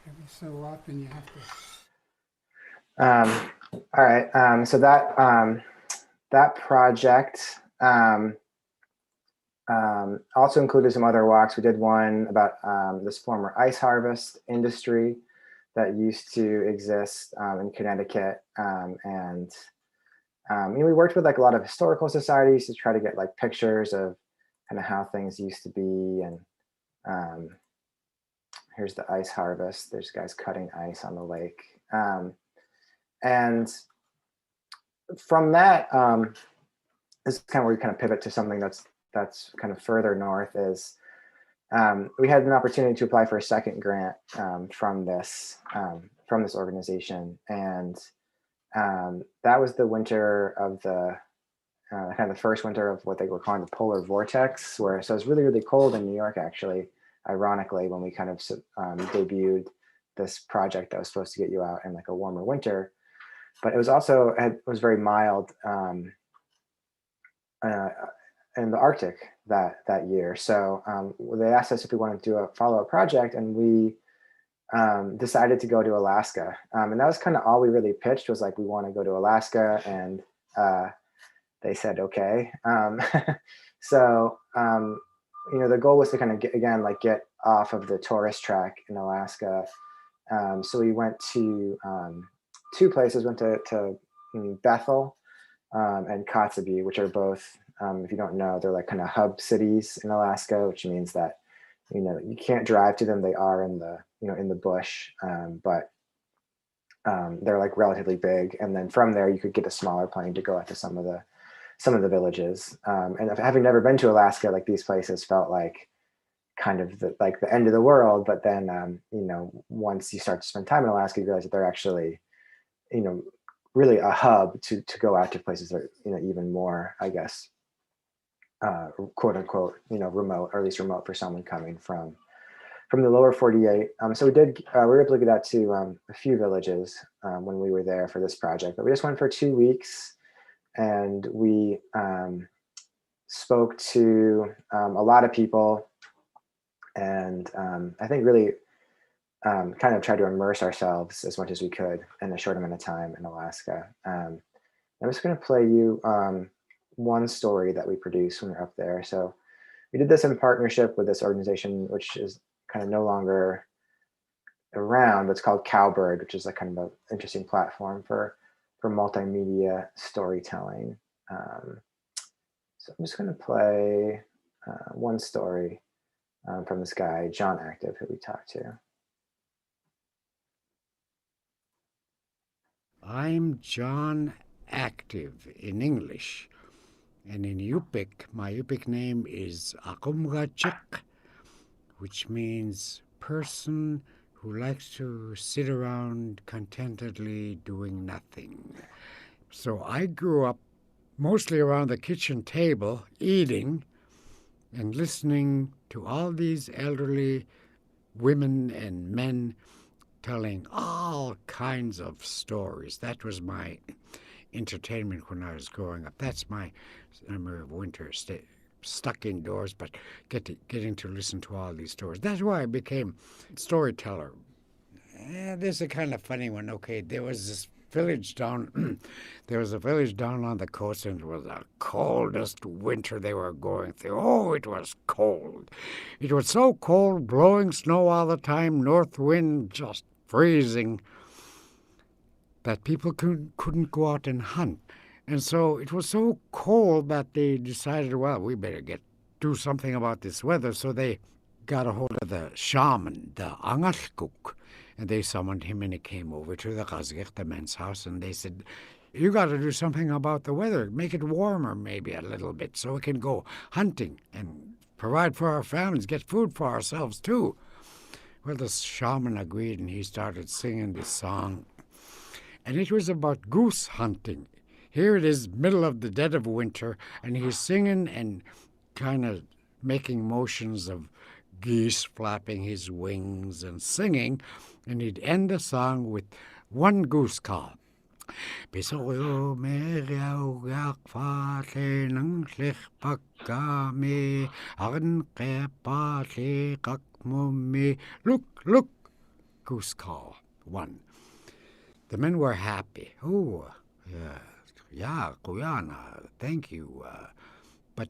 Every so often you have to. All right. So that project also included some other walks. We did one about this former ice harvest industry that used to exist in Connecticut, and we worked with like a lot of historical societies to try to get like pictures of kind of how things used to be. And here's the ice harvest. There's guys cutting ice on the lake, and from that, this is kind of where we kind of pivot to something that's kind of further north. Is we had an opportunity to apply for a second grant from this organization, and that was the winter of the kind of the first winter of what they were calling the polar vortex, so it was really, really cold in New York, actually, ironically, when we kind of debuted this project that was supposed to get you out in like a warmer winter. But it was also, it was very mild in the Arctic that year. So they asked us if we wanted to do a follow-up project, and we decided to go to Alaska. And that was kind of all we really pitched, was like, we want to go to Alaska, and they said, okay. So, the goal was to kind of get off of the tourist track in Alaska. So we went to 2 places, went to Bethel and Kotzebue, which are both, if you don't know, they're like kind of hub cities in Alaska, which means that, you can't drive to them. They are in the, in the bush, but they're like relatively big. And then from there, you could get a smaller plane to go out to some of the villages. And having never been to Alaska, like these places felt like kind of the end of the world. But then, once you start to spend time in Alaska, you realize that they're actually really a hub to go out to places that are, even more, I guess, quote unquote, remote, or at least remote for someone coming from the lower 48. So we were able to get out to a few villages when we were there for this project, but we just went for 2 weeks, and we spoke to a lot of people, and I think really kind of tried to immerse ourselves as much as we could in a short amount of time in Alaska. I'm just going to play you one story that we produced when we were up there. So we did this in partnership with this organization, which is kind of no longer around, but it's called Cowbird, which is a kind of an interesting platform for multimedia storytelling. So I'm just going to play one story from this guy, John Active, who we talked to. I'm John Active in English, and in Yupik, my Yupik name is Akumgachik, which means person who likes to sit around contentedly doing nothing. So I grew up mostly around the kitchen table, eating and listening to all these elderly women and men telling all kinds of stories. That was my entertainment when I was growing up. That's my summer of winter, stuck indoors, but getting to listen to all these stories. That's why I became a storyteller. This is a kind of funny one. Okay, there was this village down, there was a village down on the coast, and it was the coldest winter they were going through. Oh, it was cold. It was so cold, blowing snow all the time, north wind just freezing, that people couldn't go out and hunt. And so it was so cold that they decided, well, we better do something about this weather. So they got a hold of the shaman, the Angalkuk, and they summoned him, and he came over to the Kazakh, the men's house, and they said, you got to do something about the weather, make it warmer maybe a little bit so we can go hunting and provide for our families, get food for ourselves too. Well, the shaman agreed, and he started singing this song. And it was about goose hunting. Here it is, middle of the dead of winter, and he's singing and kind of making motions of geese flapping his wings and singing, and he'd end the song with one goose call. Look, look, goose call, one. The men were happy. Oh, yeah, Kuyana, thank you. But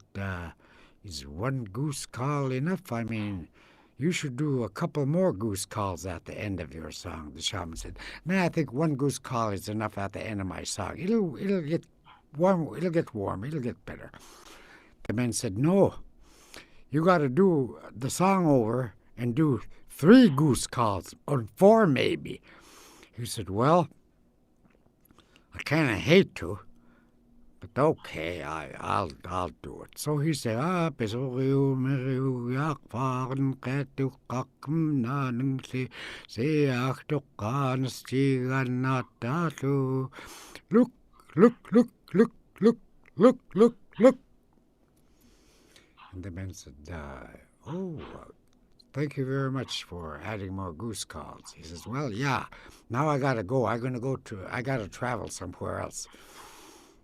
is one goose call enough? I mean, you should do a couple more goose calls at the end of your song, the shaman said. No, I think one goose call is enough at the end of my song. It'll get warm, it'll get better. The men said, no, you got to do the song over and do 3 goose calls, or 4 maybe. He said, well, I kind of hate to, but okay, I'll do it. So he said, look, look, look, look, look, look, look, look. And the man said, thank you very much for adding more goose calls. He says, well, yeah, now I got to go. I got to travel somewhere else.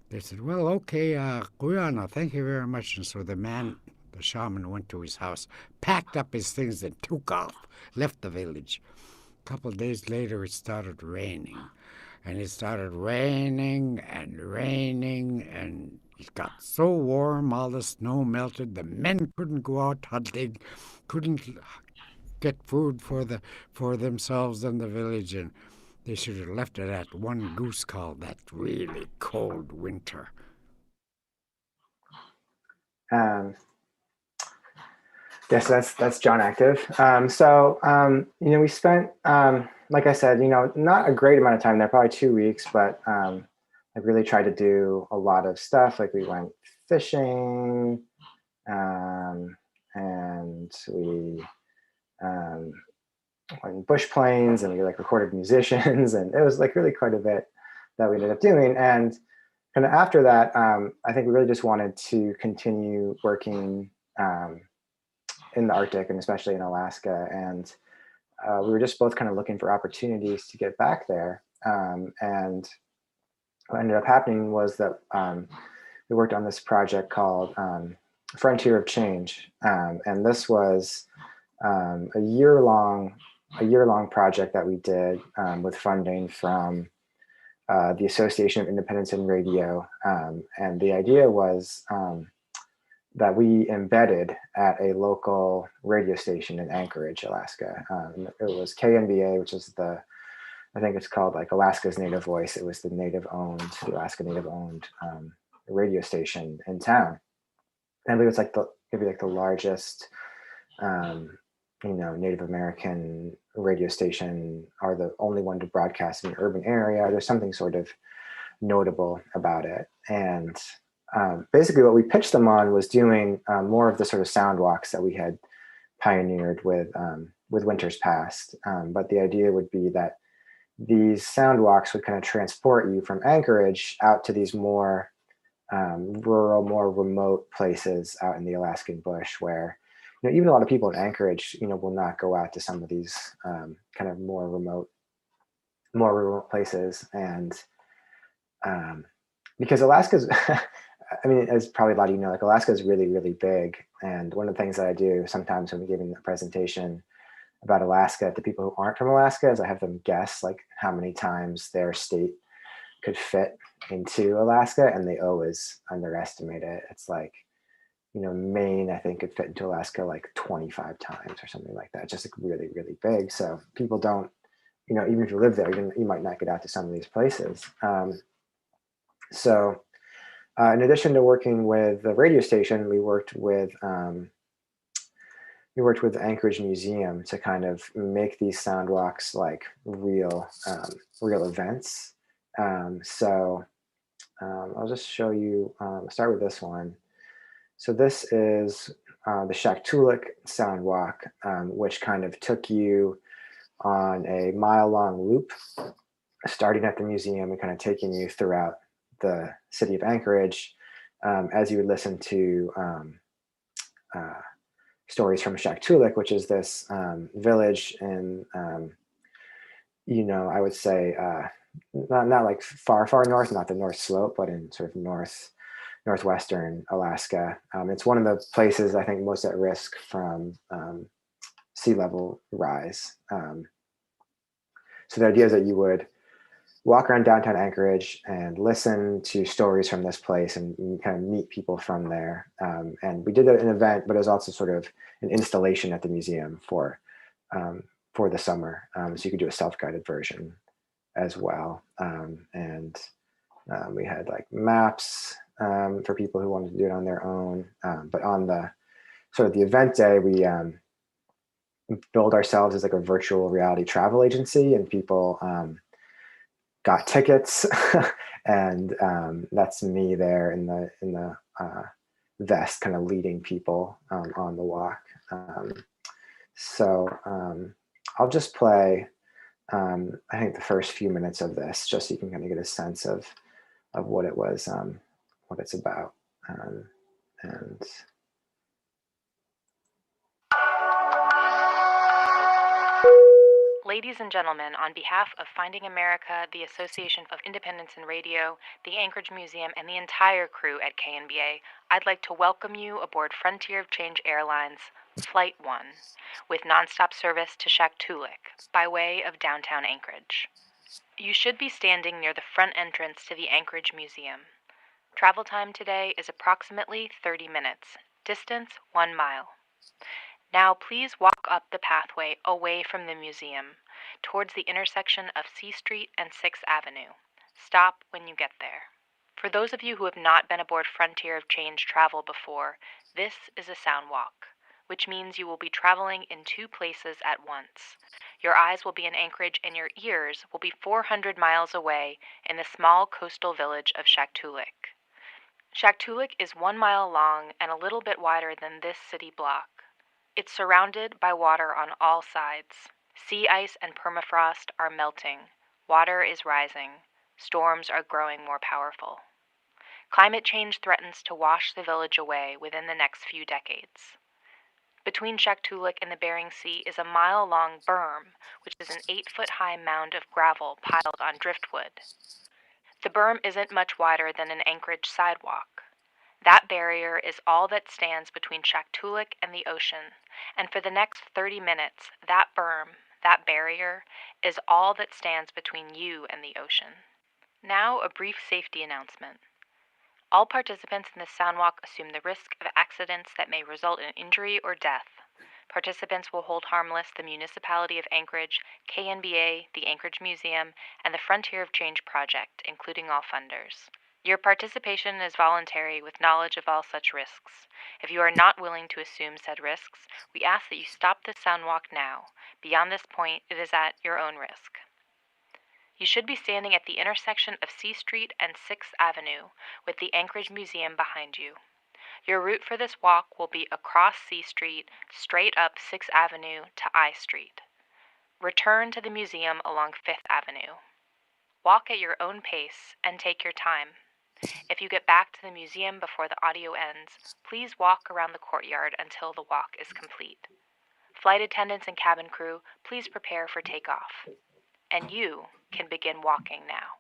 They said, well, okay, Kuyana, thank you very much. And so the shaman went to his house, packed up his things and took off, left the village. A couple of days later, it started raining. And it started raining and raining, and it got so warm, all the snow melted. The men couldn't go out hunting, couldn't get food for themselves in the village, and they should have left it at one goose call that really cold winter. Yes, that's John Active. We spent, like I said, not a great amount of time there, probably 2 weeks, but I really tried to do a lot of stuff. Like we went fishing, and we went bush planes, and we recorded musicians, and it was really quite a bit. that we ended up doing. And kind of after that, I think we really just wanted to continue working in the Arctic and especially in Alaska. And we were just both kind of looking for opportunities to get back there. And what ended up happening was that we worked on this project called Frontier of Change. And this was a year-long project that we did with funding from the Association of Independents in Radio. And the idea was that we embedded at a local radio station in Anchorage, Alaska. It was KNBA, which is I think it's called like Alaska's Native Voice. It was the Alaska Native owned radio station in town. And I believe it's like maybe like the largest, Native American radio station, are the only one to broadcast in an urban area. There's something sort of notable about it. And basically what we pitched them on was doing more of the sort of sound walks that we had pioneered with Winters Past. But the idea would be that these sound walks would kind of transport you from Anchorage out to these more rural, more remote places out in the Alaskan bush where, even a lot of people in Anchorage, will not go out to some of these kind of more remote places. And because Alaska's, I mean, as probably a lot of you know, like Alaska is really, really big. And one of the things that I do sometimes when we're giving a presentation about Alaska to people who aren't from Alaska is I have them guess like how many times their state could fit into Alaska, and they always underestimate it. It's like, Maine, I think, could fit into Alaska like 25 times or something like that. Just like really, really big. So people don't, even if you live there, you might not get out to some of these places. So in addition to working with the radio station, we worked with the Anchorage Museum to kind of make these sound walks like real events. So I'll just show you, start with this one. So this is the Shaktulik sound walk, which kind of took you on a mile-long loop, starting at the museum and kind of taking you throughout the city of Anchorage as you would listen to stories from Shaktulik, which is this village in, I would say, not like far north, not the North Slope, but in sort of northwestern Alaska. It's one of the places I think most at risk from sea level rise. So the idea is that you would walk around downtown Anchorage and listen to stories from this place and kind of meet people from there. And we did an event, but it was also sort of an installation at the museum for the summer. So you could do a self-guided version as well. And we had like maps for people who wanted to do it on their own. But on the sort of the event day, we billed ourselves as like a virtual reality travel agency, and people got tickets, and that's me there in the vest, kind of leading people on the walk. So I'll just play, I think, the first few minutes of this, just so you can kind of get a sense of what it was, what it's about, and. Ladies and gentlemen, on behalf of Finding America, the Association of Independents in Radio, the Anchorage Museum, and the entire crew at KNBA, I'd like to welcome you aboard Frontier of Change Airlines Flight 1, with nonstop service to Shaktulik by way of downtown Anchorage. You should be standing near the front entrance to the Anchorage Museum. Travel time today is approximately 30 minutes, distance 1 mile. Now please walk up the pathway away from the museum towards the intersection of C Street and 6th Avenue. Stop when you get there. For those of you who have not been aboard Frontier of Change travel before, this is a sound walk, which means you will be traveling in 2 places at once. Your eyes will be in Anchorage and your ears will be 400 miles away in the small coastal village of Shaktulik. Shaktulik is 1 mile long and a little bit wider than this city block. It's surrounded by water on all sides. Sea ice and permafrost are melting. Water is rising. storms are growing more powerful. Climate change threatens to wash the village away within the next few decades. Between Shaktulik and the Bering Sea is a mile-long berm, which is an 8-foot-high mound of gravel piled on driftwood. The berm isn't much wider than an Anchorage sidewalk. That barrier is all that stands between Shaktulik and the ocean, and for the next 30 minutes, that berm, that barrier, is all that stands between you and the ocean. Now, a brief safety announcement. All participants in this soundwalk assume the risk of accidents that may result in injury or death. Participants will hold harmless the Municipality of Anchorage, KNBA, the Anchorage Museum, and the Frontier of Change Project, including all funders. Your participation is voluntary with knowledge of all such risks. If you are not willing to assume said risks, we ask that you stop this soundwalk now. Beyond this point, it is at your own risk. You should be standing at the intersection of C Street and 6th Avenue with the Anchorage Museum behind you. Your route for this walk will be across C Street, straight up 6th Avenue to I Street. Return to the museum along 5th Avenue. Walk at your own pace and take your time. If you get back to the museum before the audio ends, please walk around the courtyard until the walk is complete. Flight attendants and cabin crew, please prepare for takeoff. And you can begin walking now.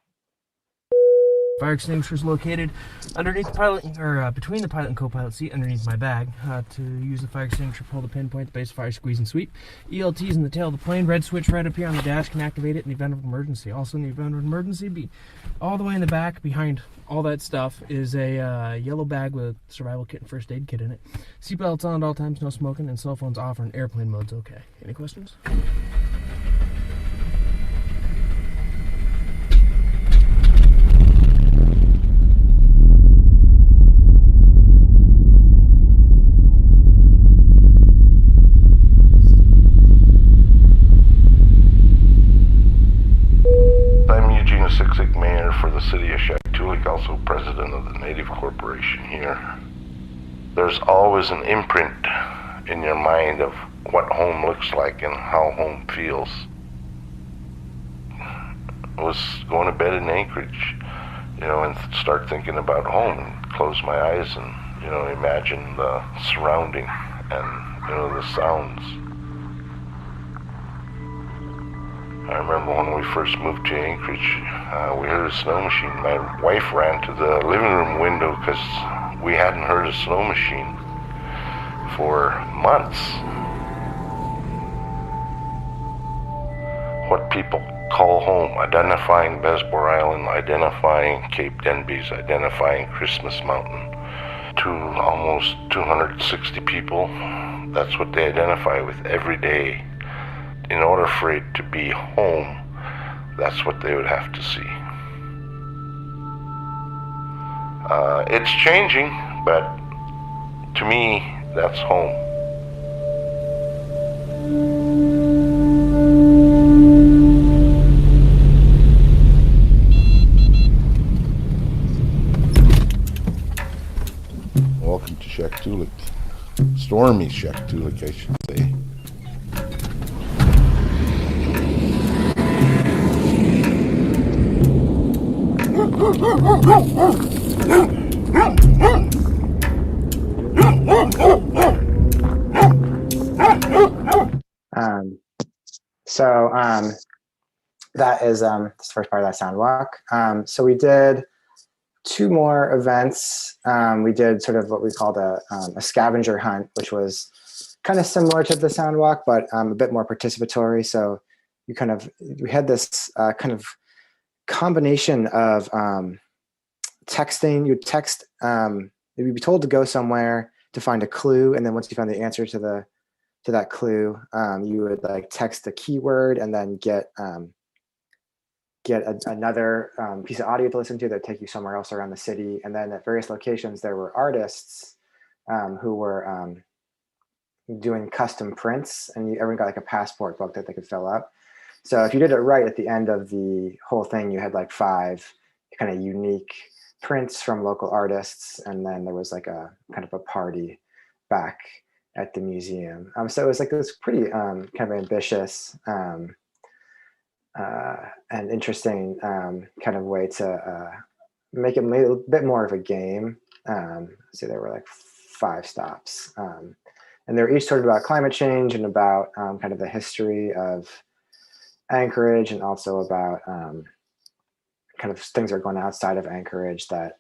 Fire extinguisher is located underneath the pilot, or between the pilot and co-pilot seat, underneath my bag. To use the fire extinguisher, pull the pin, point the base, fire, squeeze, and sweep. ELT's in the tail of the plane. Red switch right up here on the dash can activate it in the event of emergency. Also, in the event of emergency, be all the way in the back behind all that stuff is a yellow bag with a survival kit and first aid kit in it. Seatbelts on at all times, no smoking, and cell phones off, and airplane mode's okay. Any questions? Mayor for the city of Shaktulik, also president of the Native Corporation here. There's always an imprint in your mind of what home looks like and how home feels. I was going to bed in Anchorage, and start thinking about home and close my eyes and, imagine the surrounding and, the sounds. I remember when we first moved to Anchorage, we heard a snow machine. My wife ran to the living room window because we hadn't heard a snow machine for months. What people call home, identifying Besbor Island, identifying Cape Denbies, identifying Christmas Mountain, to almost 260 people, that's what they identify with every day. In order for it to be home, that's what they would have to see. It's changing, but to me, that's home. Welcome to Shaktulik. Stormy Shaktulik, I should say. That is the first part of that sound walk. So we did 2 more events. We did sort of what we called a scavenger hunt, which was kind of similar to the sound walk, but a bit more participatory. So we had this kind of combination of texting. You'd text, you'd be told to go somewhere to find a clue, and then once you found the answer to that clue, you would text the keyword and then get another piece of audio to listen to that would take you somewhere else around the city. And then at various locations, there were artists who were doing custom prints, and everyone got a passport book that they could fill up. So if you did it right at the end of the whole thing, you had 5 kind of unique prints from local artists, and then there was a kind of a party back at the museum. So it was this pretty kind of ambitious and interesting kind of way to make it a bit more of a game. So there were like 5 stops. And they're each sort of about climate change and about kind of the history of Anchorage, and also about kind of things that are going outside of Anchorage that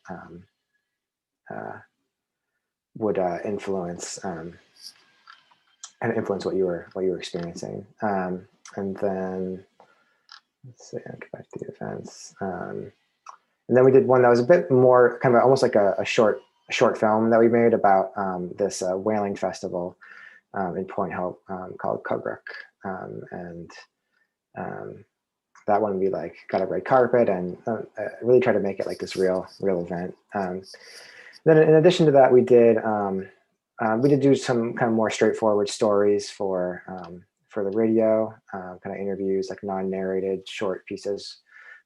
would influence what you were experiencing. And then let's see, I'll get back to the events. And then we did one that was a bit more kind of almost like a short film that we made about this whaling festival in Point Hope called Kugruk. And that one we like got a red carpet and really tried to make it like this real event. Then in addition to that, we did do some kind of more straightforward stories for the radio, kind of interviews, like non-narrated short pieces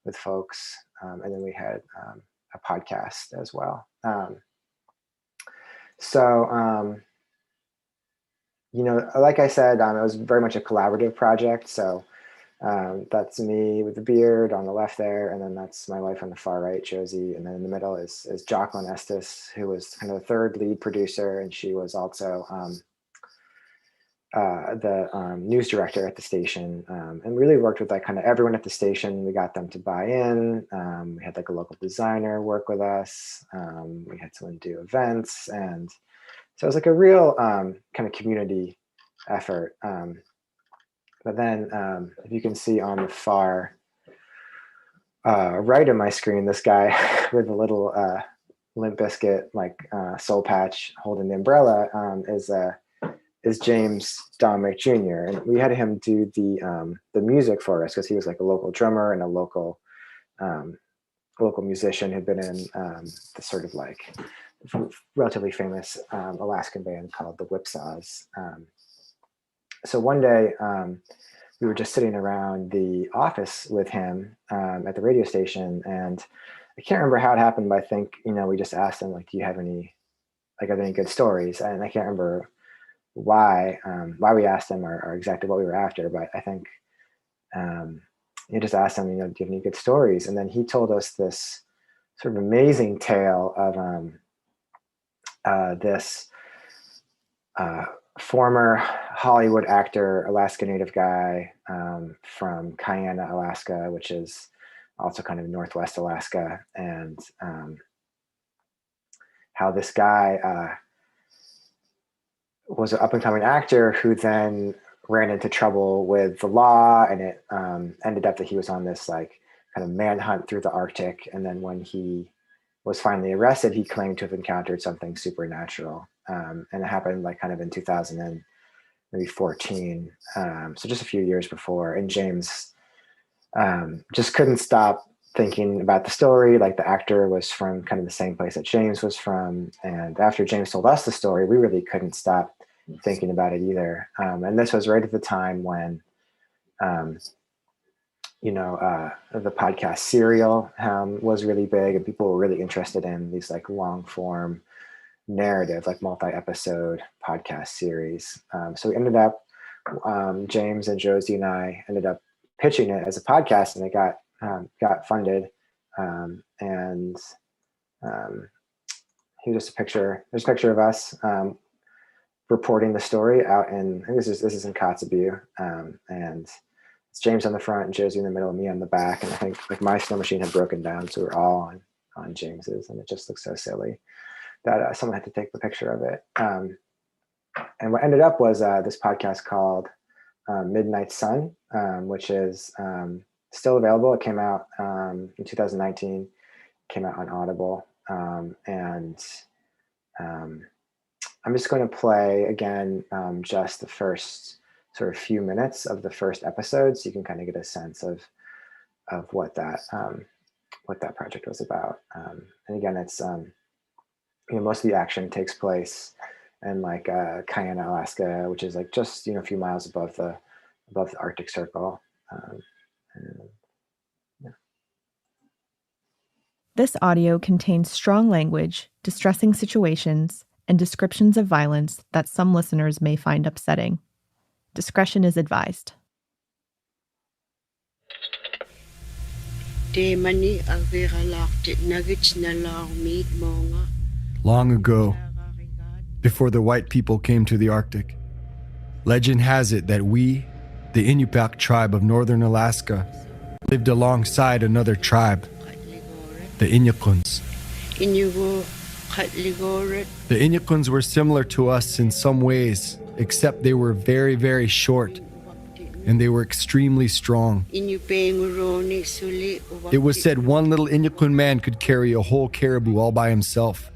with folks. And then we had a podcast as well. You know, like I said, it was very much a collaborative project. So that's me with the beard on the left there, and then that's my wife on the far right, Josie, and then in the middle is Jacqueline Estes, who was kind of the third lead producer, and she was also the news director at the station, and really worked with like kind of everyone at the station. We got them to buy in. We had like a local designer work with us. We had someone do events, and so it was like a real kind of community effort. But then if you can see on the far right of my screen, this guy with a little Limp Bizkit like soul patch holding the umbrella is James Dominic Jr. And we had him do the music for us because he was like a local drummer and a local musician who'd been in the sort of like relatively famous Alaskan band called the Whipsaws. So one day we were just sitting around the office with him at the radio station, and I can't remember how it happened, but I think, you know, we just asked him like, do you have any, like, are there any good stories? And I can't remember why we asked him or exactly what we were after, but I think you just asked him, you know, do you have any good stories? And then he told us this sort of amazing tale of this former Hollywood actor, Alaska Native guy from Kayana, Alaska, which is also kind of Northwest Alaska, and how this guy was an up-and-coming actor who then ran into trouble with the law, and it ended up that he was on this like kind of manhunt through the Arctic, and then when he was finally arrested, he claimed to have encountered something supernatural. And it happened like kind of in 2014, so just a few years before. And James just couldn't stop thinking about the story. Like the actor was from kind of the same place that James was from. And after James told us the story, we really couldn't stop thinking about it either. And this was right at the time when, you know, the podcast Serial was really big, and people were really interested in these like long form narrative, like multi-episode podcast series. So we ended up, James and Josie and I ended up pitching it as a podcast, and it got funded. And here's just a picture. There's a picture of us reporting the story out in, I think this is in Kotzebue, and it's James on the front and Josie in the middle and me on the back. And I think like my snow machine had broken down, so we're all on James's, and it just looks so silly that someone had to take the picture of it. And what ended up was this podcast called Midnight Sun, which is still available. It came out in 2019, came out on Audible. And I'm just going to play again just the first sort of few minutes of the first episode, so you can kind of get a sense of what that project was about. And again, it's you know, most of the action takes place in like Kayana, Alaska, which is like just, you know, a few miles above the Arctic Circle. This audio contains strong language, distressing situations, and descriptions of violence that some listeners may find upsetting. Discretion is advised. Long ago, before the white people came to the Arctic, legend has it that we, the Inupiaq tribe of northern Alaska, lived alongside another tribe, the Inukuns. The Inukuns were similar to us in some ways, except they were very, very short, and they were extremely strong. It was said one little Inukun man could carry a whole caribou all by himself.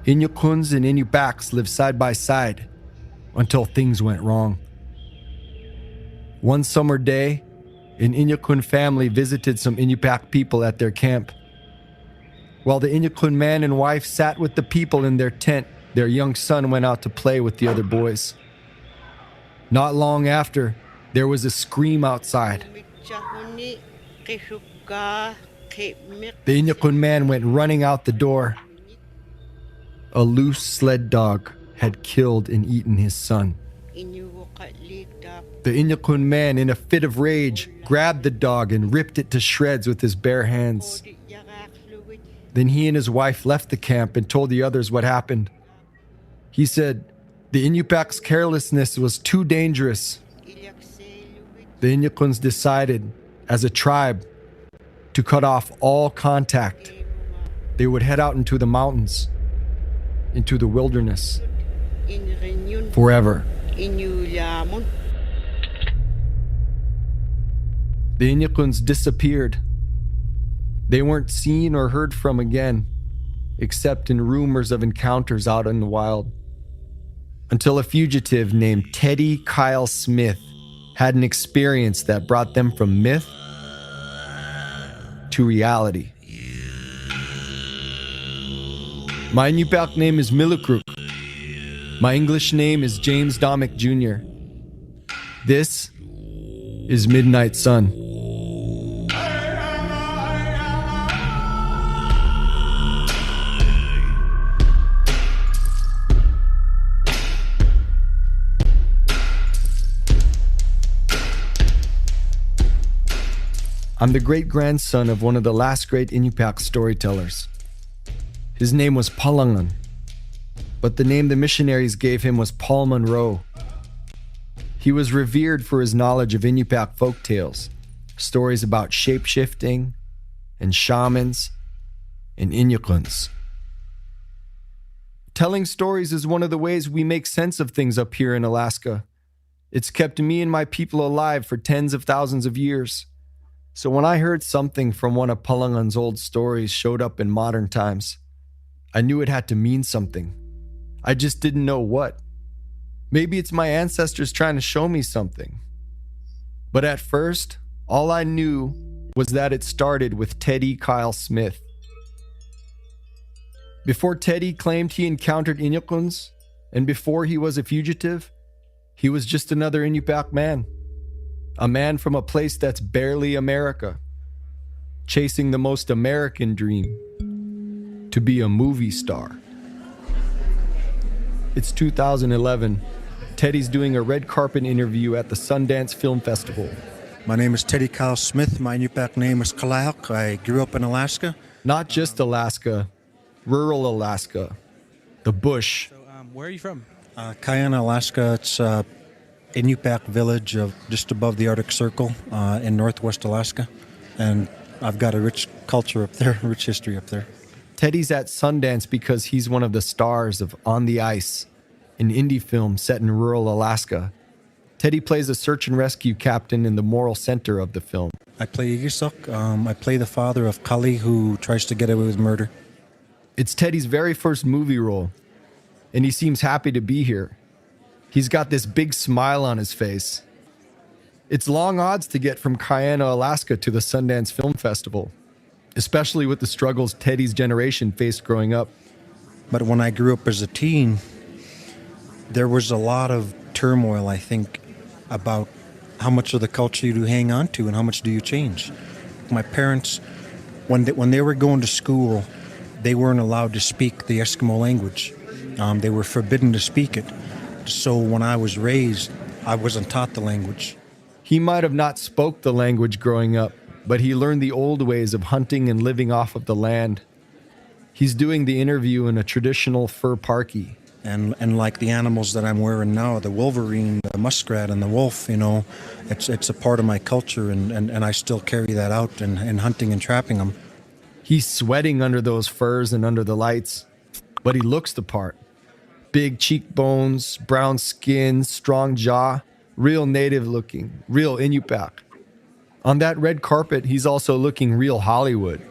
Inukuns and Inupiaqs lived side by side until things went wrong. One summer day, an Inukun family visited some Inupiaq people at their camp. While the Inukun man and wife sat with the people in their tent, their young son went out to play with the other boys. Not long after, there was a scream outside. The Inukun man went running out the door. A loose sled dog had killed and eaten his son. The Inukun man, in a fit of rage, grabbed the dog and ripped it to shreds with his bare hands. Then he and his wife left the camp and told the others what happened. He said the Inupiaq's carelessness was too dangerous. The Inukuns decided, as a tribe, to cut off all contact. They would head out into the mountains, into the wilderness, forever. The Inukuns disappeared. They weren't seen or heard from again, except in rumors of encounters out in the wild. Until a fugitive named Teddy Kyle Smith had an experience that brought them from myth to reality. My Inupiaq name is Milukruk. My English name is James Domick Jr. This is Midnight Sun. I'm the great-grandson of one of the last great Inupiaq storytellers. His name was Palangan, but the name the missionaries gave him was Paul Monroe. He was revered for his knowledge of Inupiaq folktales, stories about shape-shifting, and shamans, and Inukuns. Telling stories is one of the ways we make sense of things up here in Alaska. It's kept me and my people alive for tens of thousands of years. So when I heard something from one of Palangan's old stories showed up in modern times, I knew it had to mean something. I just didn't know what. Maybe it's my ancestors trying to show me something. But at first, all I knew was that it started with Teddy Kyle Smith. Before Teddy claimed he encountered Inukuns, and before he was a fugitive, he was just another Inupiaq man. A man from a place that's barely America, chasing the most American dream, to be a movie star. It's 2011. Teddy's doing a red carpet interview at the Sundance Film Festival. My name is Teddy Kyle Smith. My Inupiaq name is Kalahok. I grew up in Alaska. Not just Alaska, rural Alaska, the bush. Where are you from? Kayana, Alaska. It's Inupiaq village of just above the Arctic Circle in northwest Alaska. And I've got a rich culture up there, rich history up there. Teddy's at Sundance because he's one of the stars of On the Ice, an indie film set in rural Alaska. Teddy plays a search and rescue captain in the moral center of the film. I play Igisok. I play the father of Kali who tries to get away with murder. It's Teddy's very first movie role, and he seems happy to be here. He's got this big smile on his face. It's long odds to get from Kayana, Alaska to the Sundance Film Festival, especially with the struggles Teddy's generation faced growing up. But when I grew up as a teen, there was a lot of turmoil, I think, about how much of the culture you do hang on to and how much do you change. My parents, when they were going to school, they weren't allowed to speak the Eskimo language. They were forbidden to speak it. So when I was raised, I wasn't taught the language. He might have not spoke the language growing up, but he learned the old ways of hunting and living off of the land. He's doing the interview in a traditional fur parkie. And like the animals that I'm wearing now, the wolverine, the muskrat, and the wolf, it's a part of my culture, and I still carry that out in hunting and trapping them. He's sweating under those furs and under the lights, but he looks the part. Big cheekbones, brown skin, strong jaw, real native looking, real Inuit. On that red carpet, he's also looking real Hollywood.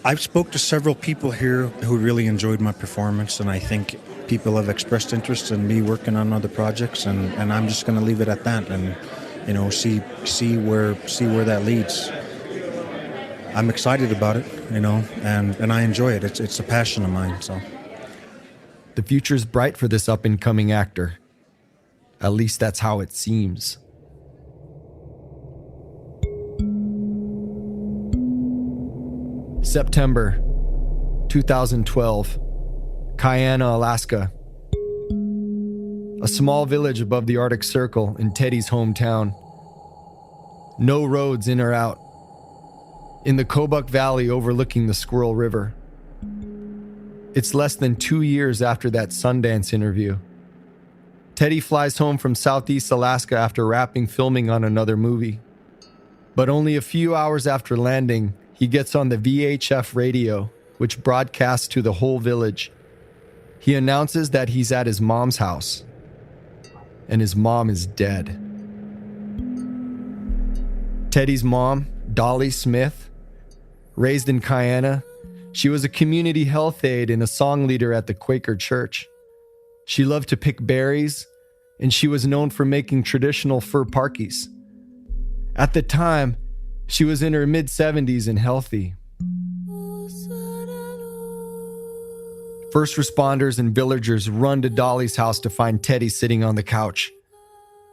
I've spoke to several people here who really enjoyed my performance, and I think people have expressed interest in me working on other projects, and I'm just going to leave it at that, and see where that leads. I'm excited about it, and I enjoy it. It's a passion of mine. So the future's bright for this up-and-coming actor. At least that's how it seems. September 2012, Kayana, Alaska. A small village above the Arctic Circle in Teddy's hometown. No roads in or out. In the Kobuk Valley overlooking the Squirrel River. It's less than 2 years after that Sundance interview. Teddy flies home from Southeast Alaska after wrapping filming on another movie. But only a few hours after landing, he gets on the VHF radio, which broadcasts to the whole village. He announces that he's at his mom's house, and his mom is dead. Teddy's mom, Dolly Smith, raised in Kayana, she was a community health aide and a song leader at the Quaker church. She loved to pick berries, and she was known for making traditional fur parkies. At the time, she was in her mid-70s and healthy. First responders and villagers run to Dolly's house to find Teddy sitting on the couch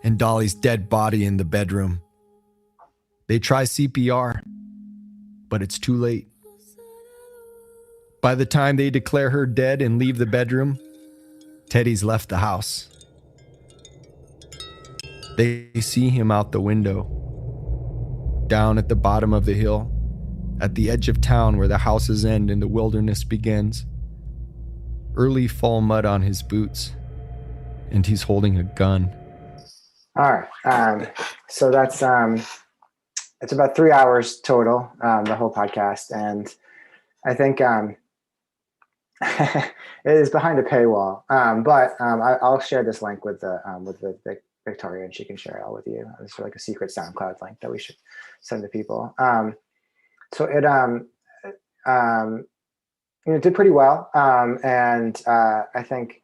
and Dolly's dead body in the bedroom. They try CPR, but it's too late. By the time they declare her dead and leave the bedroom, Teddy's left the house. They see him out the window, down at the bottom of the hill, at the edge of town where the houses end and the wilderness begins. Early fall mud on his boots, and he's holding a gun. All right. So that's it's about 3 hours total, the whole podcast, and I think it is behind a paywall. But I'll share this link with the Victoria, and she can share it all with you. It's like a secret SoundCloud link that we should send to people. So it did pretty well, and I think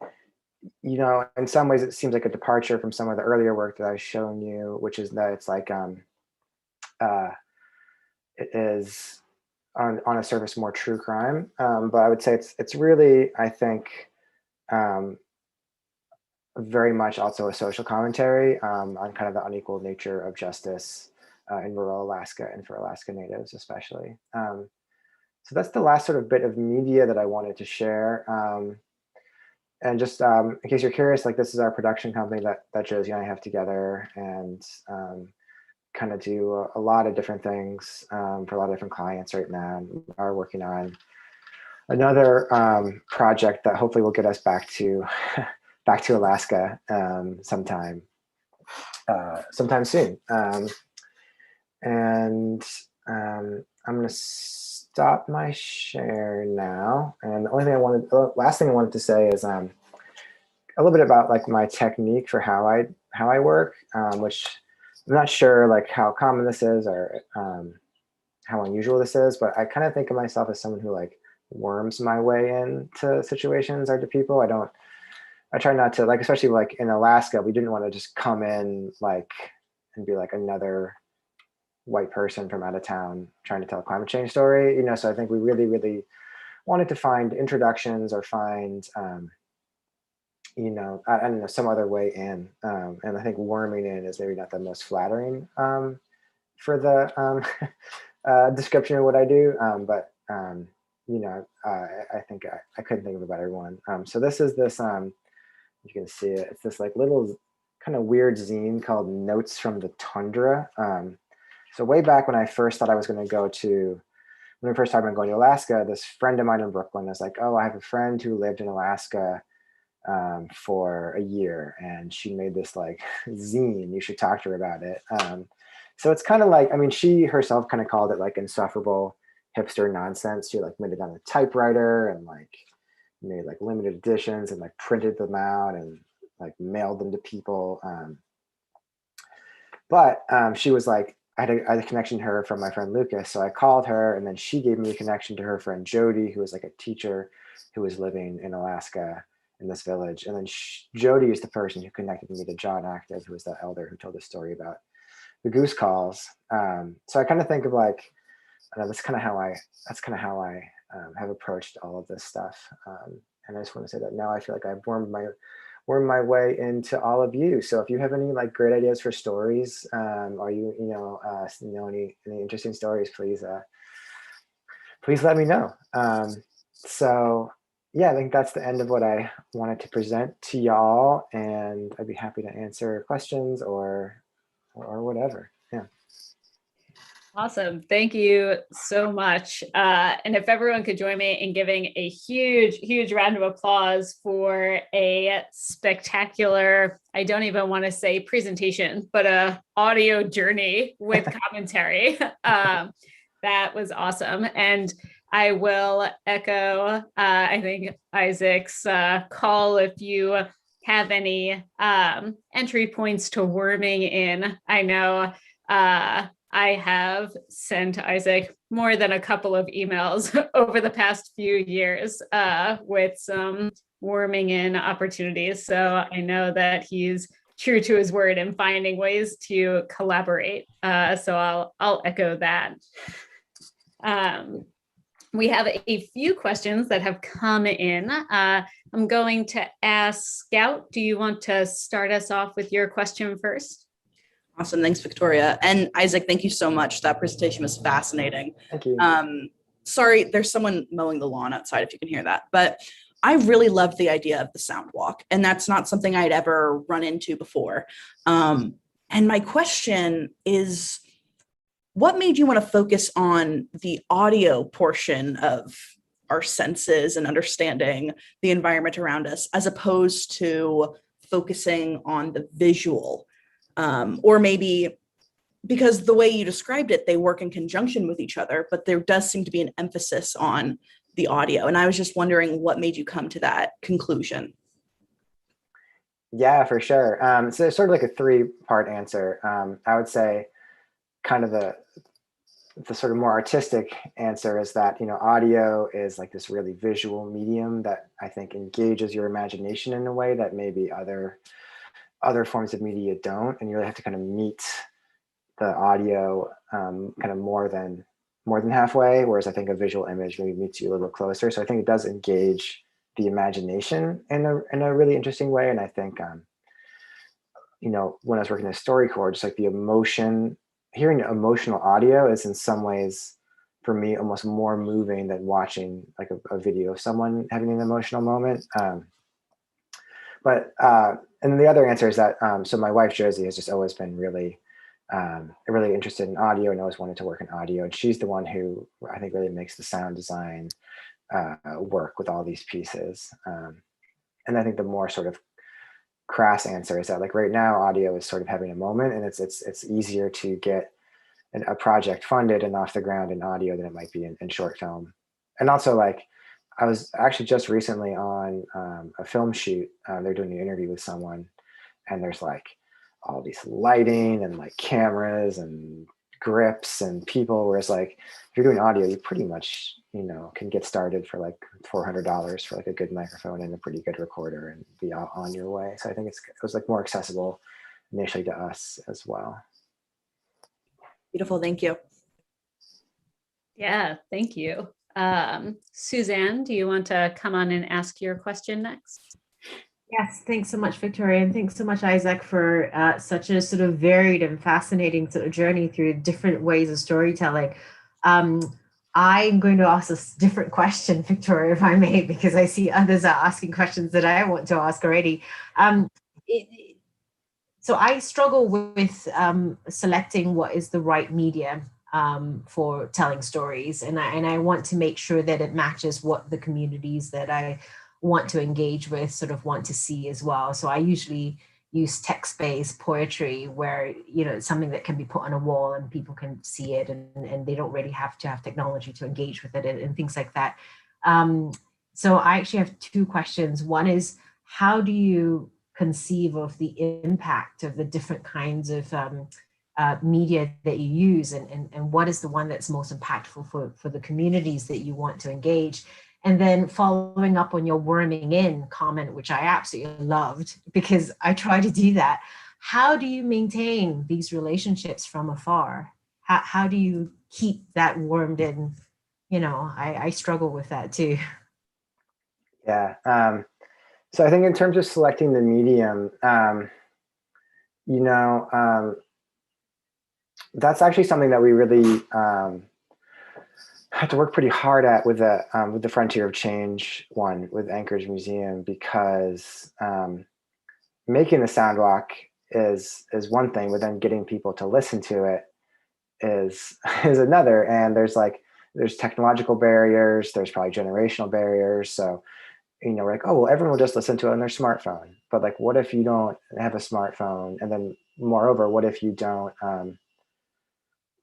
in some ways it seems like a departure from some of the earlier work that I've shown you, which is that it's like it is on a surface more true crime, but I would say it's really, I think, very much also a social commentary on kind of the unequal nature of justice in rural Alaska and for Alaska Natives especially. So that's the last sort of bit of media that I wanted to share. And just in case you're curious, like this is our production company that Josie and I have together, and kind of do a lot of different things for a lot of different clients right now. And we are working on another project that hopefully will get us back to Alaska sometime soon. And I'm going to stop my share now. And the last thing I wanted to say is a little bit about like my technique for how I work, which I'm not sure like how common this is or how unusual this is, but I kind of think of myself as someone who like worms my way into situations or to people. I try not to, like, especially like in Alaska, we didn't want to just come in like and be like another white person from out of town trying to tell a climate change story, so I think we really, really wanted to find introductions or find, I don't know, some other way in. And I think worming in is maybe not the most flattering for the description of what I do. But I think I couldn't think of a better one. So this is this, you can see it. It's this like little kind of weird zine called Notes from the Tundra. So way back when I first thought I was going to go to, when I first started going to Alaska, this friend of mine in Brooklyn was like, oh, I have a friend who lived in Alaska for a year, and she made this like zine. You should talk to her about it. So it's kind of like, I mean, she herself kind of called it like insufferable hipster nonsense. She like made it on a typewriter and like made like limited editions and like printed them out and like mailed them to people. But she was like, I had a connection to her from my friend Lucas. So I called her, and then she gave me a connection to her friend Jody, who was like a teacher who was living in Alaska in this village. And then Jody is the person who connected me to John Active, who was the elder who told the story about the goose calls. So I kind of think of like, that's kind of how I have approached all of this stuff. And I just want to say that now I feel like I've wormed my way into all of you. So if you have any like great ideas for stories, or you know any interesting stories, please let me know. So yeah, I think that's the end of what I wanted to present to y'all, and I'd be happy to answer questions or whatever. Yeah. Awesome. Thank you so much. And if everyone could join me in giving a huge, huge round of applause for a spectacular, I don't even want to say presentation, but a audio journey with commentary. That was awesome. And I will echo, I think, Isaac's call if you have any entry points to worming in. I know I have sent Isaac more than a couple of emails over the past few years with some worming in opportunities. So I know that he's true to his word in finding ways to collaborate. So I'll echo that. We have a few questions that have come in. I'm going to ask Scout, do you want to start us off with your question first? Awesome. Thanks, Victoria. And Isaac, thank you so much. That presentation was fascinating. Thank you. Sorry, there's someone mowing the lawn outside if you can hear that. But I really loved the idea of the sound walk. And that's not something I'd ever run into before. And my question is, what made you want to focus on the audio portion of our senses and understanding the environment around us, as opposed to focusing on the visual? Or maybe because the way you described it, they work in conjunction with each other, but there does seem to be an emphasis on the audio. And I was just wondering what made you come to that conclusion? Yeah, for sure. So it's sort of like a 3-part answer. I would say kind of the sort of more artistic answer is that, you know, audio is like this really visual medium that I think engages your imagination in a way that maybe other forms of media don't, and you really have to kind of meet the audio kind of more than halfway, whereas I think a visual image maybe meets you a little bit closer. So I think it does engage the imagination in a really interesting way. And I think you know, when I was working in StoryCorps, just like the emotion, hearing emotional audio is in some ways for me almost more moving than watching like a video of someone having an emotional moment. And the other answer is that, so my wife, Josie, has just always been really interested in audio and always wanted to work in audio. And she's the one who I think really makes the sound design work with all these pieces. And I think the more sort of crass answer is that like right now audio is sort of having a moment, and it's easier to get a project funded and off the ground in audio than it might be in short film. And also like, I was actually just recently on a film shoot. They're doing an interview with someone, and there's like all these lighting and like cameras and grips and people, whereas like if you're doing audio, you pretty much, you know, can get started for like $400 for like a good microphone and a pretty good recorder and be on your way. So I think it was like more accessible initially to us as well. Beautiful. Thank you. Yeah, thank you. Suzanne, do you want to come on and ask your question next? Yes, thanks so much, Victoria, and thanks so much, Isaac, for such a sort of varied and fascinating sort of journey through different ways of storytelling. I'm going to ask a different question, Victoria, if I may, because I see others are asking questions that I want to ask already. So I struggle with selecting what is the right media for telling stories, and I want to make sure that it matches what the communities that I want to engage with sort of want to see as well. So I usually use text-based poetry where, you know, it's something that can be put on a wall and people can see it, and they don't really have to have technology to engage with it, and things like that. So I actually have two questions. One is, how do you conceive of the impact of the different kinds of media that you use, and what is the one that's most impactful for the communities that you want to engage? And then following up on your worming in comment, which I absolutely loved, because I try to do that. How do you maintain these relationships from afar? How do you keep that wormed in? You know, I struggle with that too. Yeah. So I think in terms of selecting the medium, you know, that's actually something that we really had to work pretty hard at with the Frontier of Change one with Anchorage Museum, because making the sound walk is one thing, but then getting people to listen to it is another. And there's technological barriers, there's probably generational barriers. So, you know, we're like, oh, well, everyone will just listen to it on their smartphone. But like, what if you don't have a smartphone? And then moreover, what if you don't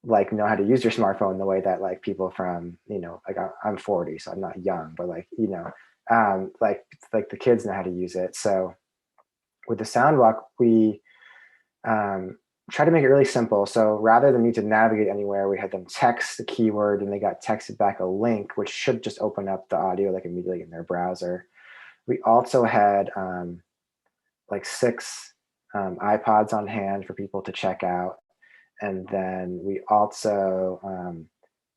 like know how to use your smartphone the way that like people from, you know, like I'm 40, so I'm not young, but like, you know, like the kids know how to use it. So with the Soundwalk, we try to make it really simple. So rather than need to navigate anywhere, we had them text the keyword and they got texted back a link, which should just open up the audio like immediately in their browser. We also had like 6 iPods on hand for people to check out. And then we also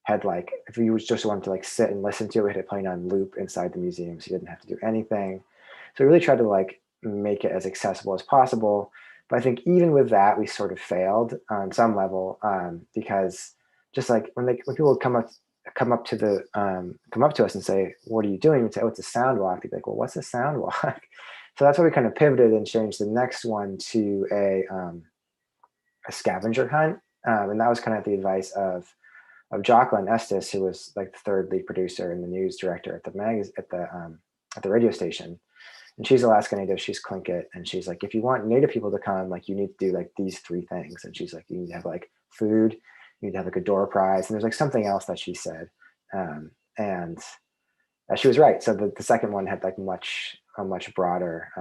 had like, if you just wanted to like sit and listen to it, we had it playing on loop inside the museum, so you didn't have to do anything. So we really tried to like make it as accessible as possible. But I think even with that, we sort of failed on some level, because just like when people would come up to us and say, "What are you doing?" We'd say, "Oh, it's a sound walk." They'd be like, "Well, what's a sound walk?" So that's why we kind of pivoted and changed the next one to a scavenger hunt, and that was kind of the advice of Jocelyn Estes, who was like the 3rd lead producer and the news director at the radio station. And she's Alaska Native, she's Tlingit, and she's like, if you want Native people to come, like you need to do like these 3 things. And she's like, you need to have like food, you need to have like a door prize, and there's like something else that she said, and she was right. So the second one had like a much broader,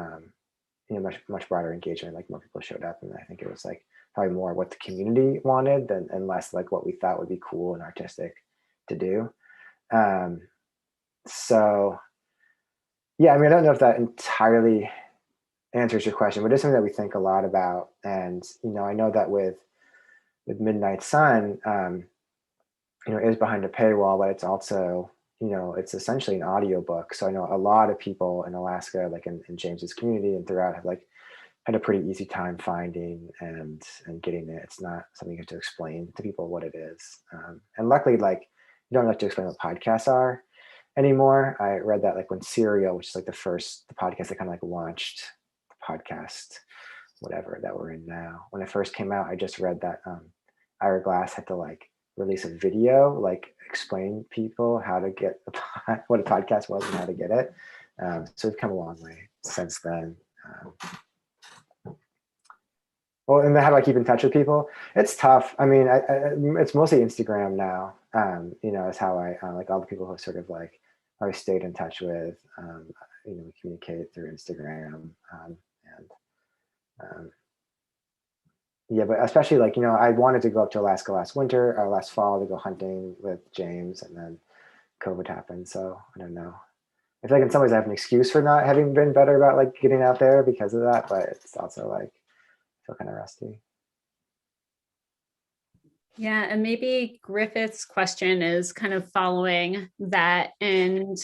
much broader engagement. Like more people showed up, and I think it was like probably more what the community wanted and less like what we thought would be cool and artistic to do. So yeah, I mean, I don't know if that entirely answers your question, but it's something that we think a lot about. And, you know, I know that with Midnight Sun, you know, it is behind a paywall, but it's also, you know, it's essentially an audiobook. So I know a lot of people in Alaska, like in James's community and throughout, have like had a pretty easy time finding and getting it. It's not something you have to explain to people what it is. And luckily, like, you don't have to explain what podcasts are anymore. I read that like when Serial, which is like the podcast that kind of like launched the podcast, whatever that we're in now. When it first came out, I just read that Ira Glass had to like release a video, like explain people how to get what a podcast was and how to get it. So we've come a long way since then. Well, and how do I keep in touch with people? It's tough. I mean, it's mostly Instagram now. You know, is how I like all the people who sort of like I stayed in touch with. You know, we communicate through Instagram, yeah, but especially like, you know, I wanted to go up to Alaska last fall to go hunting with James, and then COVID happened. So I don't know. I feel like in some ways I have an excuse for not having been better about like getting out there because of that, but it's also like I feel kind of rusty. Yeah, and maybe Griffith's question is kind of following that, and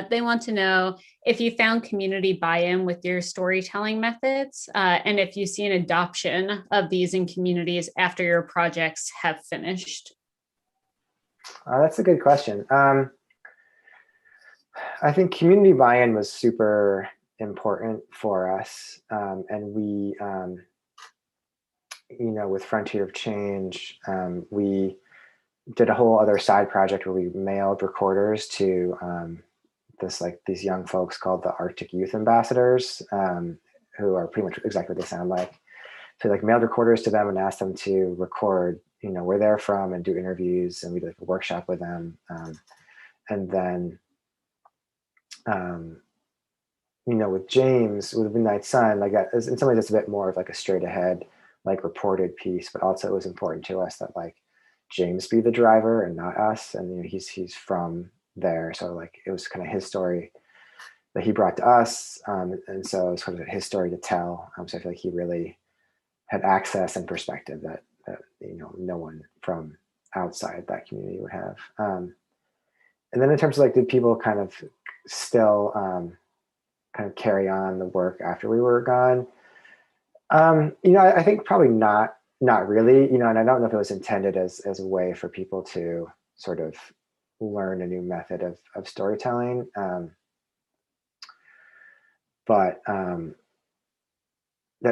they want to know if you found community buy-in with your storytelling methods, and if you see an adoption of these in communities after your projects have finished. That's a good question. I think community buy-in was super important for us, and we with Frontier of Change, we did a whole other side project where we mailed recorders to these young folks called the Arctic Youth Ambassadors, who are pretty much exactly what they sound like. So like mailed recorders to them and asked them to record, where they're from and do interviews, and we did like a workshop with them. And then, with James, with Midnight Sun, like that, in some ways it's a bit more of like a straight ahead, like reported piece, but also it was important to us that like James be the driver and not us. And he's from there, so like it was kind of his story that he brought to us, and so it was kind of his story to tell. So I feel like he really had access and perspective that no one from outside that community would have. And then in terms of like, did people kind of still kind of carry on the work after we were gone? I think probably not really, and I don't know if it was intended as a way for people to sort of learn a new method of storytelling. But that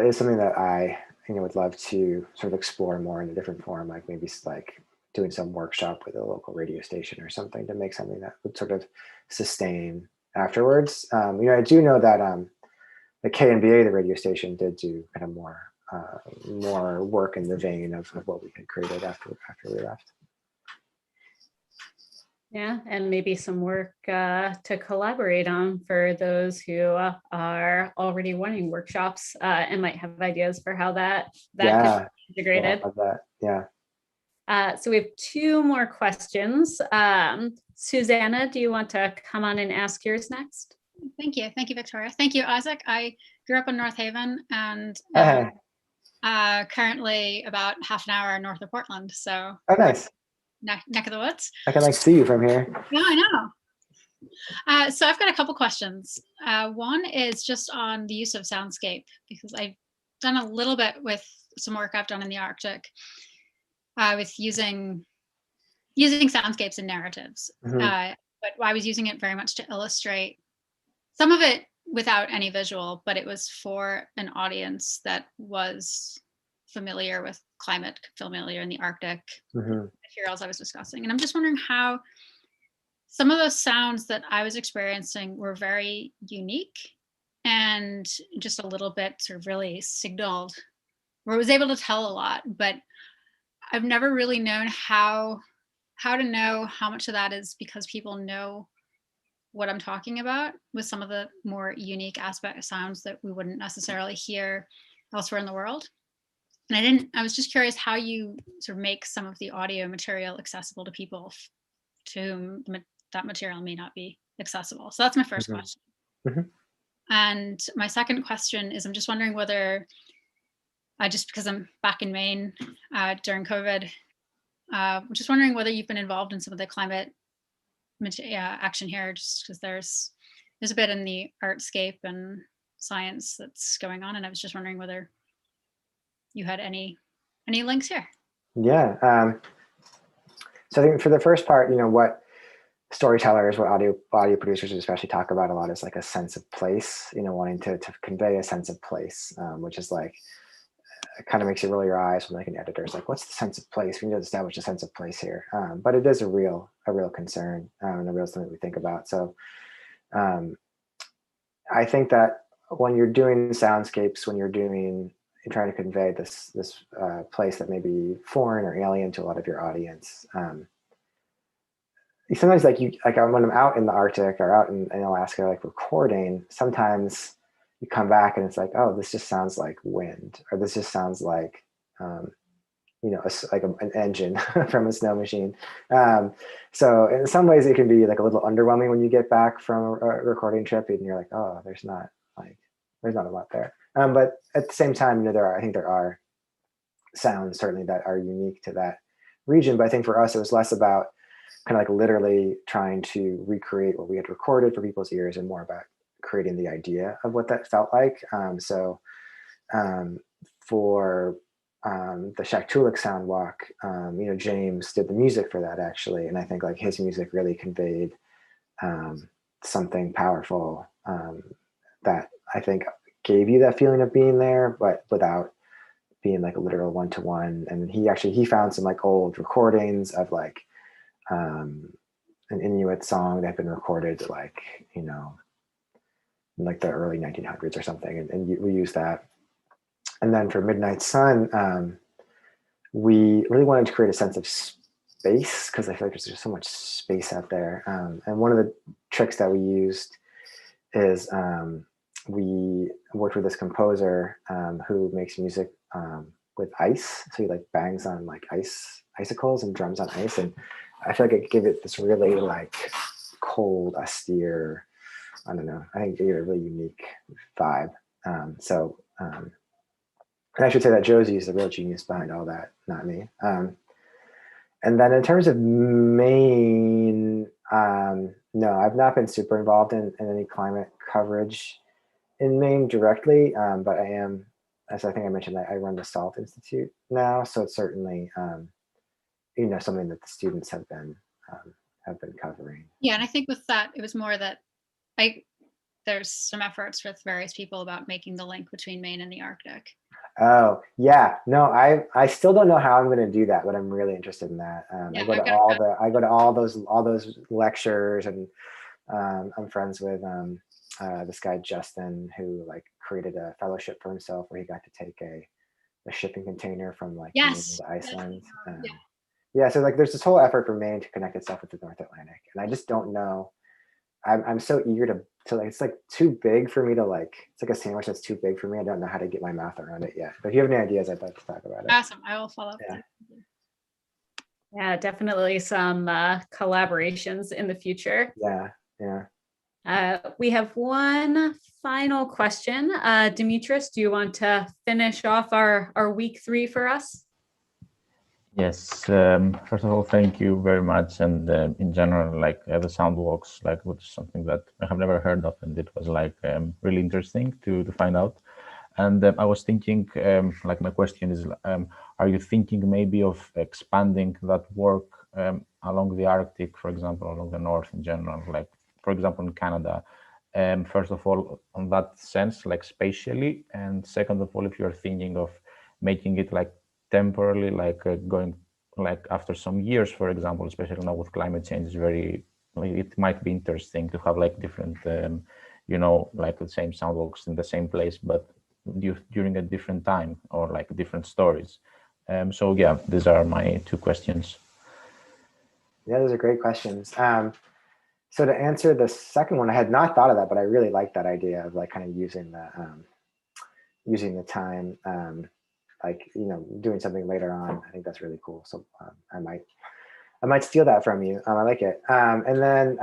is something that I would love to sort of explore more in a different form, like maybe like doing some workshop with a local radio station or something to make something that would sort of sustain afterwards. I do know that the KNBA, the radio station, did do kind of more work in the vein of what we had created after we left. Yeah, and maybe some work to collaborate on for those who are already running workshops and might have ideas for how that could be integrated. Yeah, I love that. Yeah. So we have two more questions. Susanna, do you want to come on and ask yours next? Thank you, Victoria. Thank you, Isaac. I grew up in North Haven and currently about half an hour north of Portland. So nice. Neck of the woods. I can see you from here. Yeah, I know. So I've got a couple questions. One is just on the use of soundscape, because I've done a little bit with some work I've done in the Arctic with using soundscapes and narratives. But I was using it very much to illustrate some of it without any visual, but it was for an audience that was familiar with climate, familiar in the Arctic materials I was discussing. And I'm just wondering how some of those sounds that I was experiencing were very unique and just a little bit sort of really signaled, where I was able to tell a lot, but I've never really known how to know how much of that is because people know what I'm talking about with some of the more unique aspect sounds that we wouldn't necessarily hear elsewhere in the world. And I was just curious how you sort of make some of the audio material accessible to people to whom that material may not be accessible. So that's my first question. And my second question is, I'm just wondering whether, just because I'm back in Maine during COVID, I'm just wondering whether you've been involved in some of the climate action here, just because there's a bit in the artscape and science that's going on. And I was just wondering whether you had any links here. Yeah. So I think for the first part, what storytellers, what audio producers especially talk about a lot is like a sense of place, wanting to convey a sense of place, which is like, it kind of makes you roll your eyes when like an editor is like, what's the sense of place? We need to establish a sense of place here. But it is a real concern and a real thing that we think about. So I think that when you're doing soundscapes, when you're trying to convey this place that may be foreign or alien to a lot of your audience, sometimes like when I'm out in the Arctic or out in Alaska, like recording, sometimes you come back and it's like, oh, this just sounds like wind, or this just sounds like an engine from a snow machine. So in some ways it can be like a little underwhelming when you get back from a recording trip and you're like, oh, there's not a lot there. But at the same time, I think there are sounds certainly that are unique to that region. But I think for us, it was less about kind of like literally trying to recreate what we had recorded for people's ears and more about creating the idea of what that felt like. For the Shaktulik sound walk, James did the music for that actually. And I think like his music really conveyed something powerful that I think gave you that feeling of being there, but without being like a literal one-to-one. And he found some like old recordings of like an Inuit song that had been recorded like, in like the early 1900s or something. And we used that. And then for Midnight Sun, we really wanted to create a sense of space, because I feel like there's just so much space out there. And one of the tricks that we used is we worked with this composer who makes music with ice. So he like bangs on like icicles and drums on ice. And I feel like it gave it this really like cold, austere, I don't know, I think it gave it a really unique vibe. And I should say that Josie is the real genius behind all that, not me. And then in terms of Maine, no, I've not been super involved in any climate coverage in Maine directly, but I am, as I think I mentioned, I run the SALT Institute now, so it's certainly something that the students have been covering. Yeah, and I think with that, it was more that there's some efforts with various people about making the link between Maine and the Arctic. Oh yeah, no, I still don't know how I'm going to do that, but I'm really interested in that. I go to all those lectures, and I'm friends with this guy Justin, who like created a fellowship for himself where he got to take a shipping container from like Maine to Iceland. Yeah, so like there's this whole effort for Maine to connect itself with the North Atlantic, and I just don't know. I'm so eager to like, it's like too big for me to like, it's like a sandwich that's too big for me. I don't know how to get my mouth around it yet. But if you have any ideas, I'd like to talk about it. Awesome. I will follow up. Yeah. Yeah, definitely some collaborations in the future. Yeah. We have one final question. Dimitris, do you want to finish off our week 3 for us? Yes. First of all, thank you very much. And in general, like the sound walks, like was something that I have never heard of, and it was like really interesting to find out. And I was thinking, like my question is, are you thinking maybe of expanding that work along the Arctic, for example, along the North in general, like for example in Canada? First of all, on that sense, like spatially, and second of all, if you're thinking of making it like temporarily, like going like after some years, for example, especially now with climate change, is very, like, it might be interesting to have like different, like the same sound walks in the same place, but during a different time or like different stories. So yeah, these are my 2 questions. Yeah, those are great questions. So to answer the second one, I had not thought of that, but I really like that idea of like kind of using the time, like, doing something later on. I think that's really cool. So I might steal that from you. I like it. And then,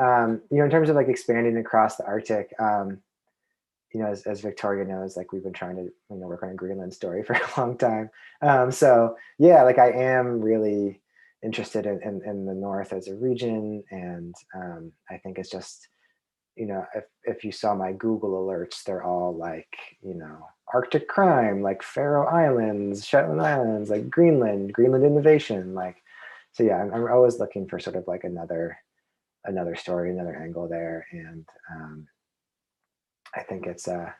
in terms of like expanding across the Arctic, as Victoria knows, like we've been trying to, work on a Greenland story for a long time. So yeah, like I am really interested in the North as a region. And I think it's just, if you saw my Google alerts, they're all like, Arctic crime, like Faroe Islands, Shetland Islands, like Greenland innovation, like, so yeah, I'm always looking for sort of like another story, another angle there. And I think it's something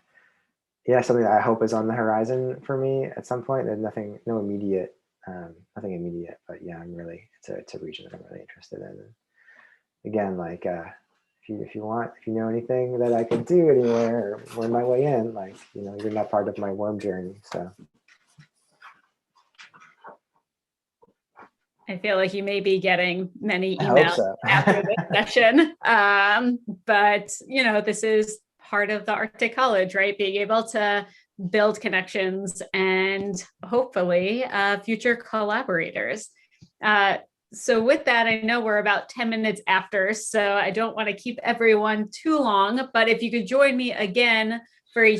that I hope is on the horizon for me at some point. There's nothing immediate, but yeah, it's a region that I'm really interested in. And again, like if you know anything that I can do anywhere or worm my way in, like, you're not part of my worm journey. So I feel like you may be getting many emails after this session. But this is part of the Arctic College, right? Being able to build connections and hopefully future collaborators. So with that, I know we're about 10 minutes after, so I don't want to keep everyone too long, but if you could join me again for a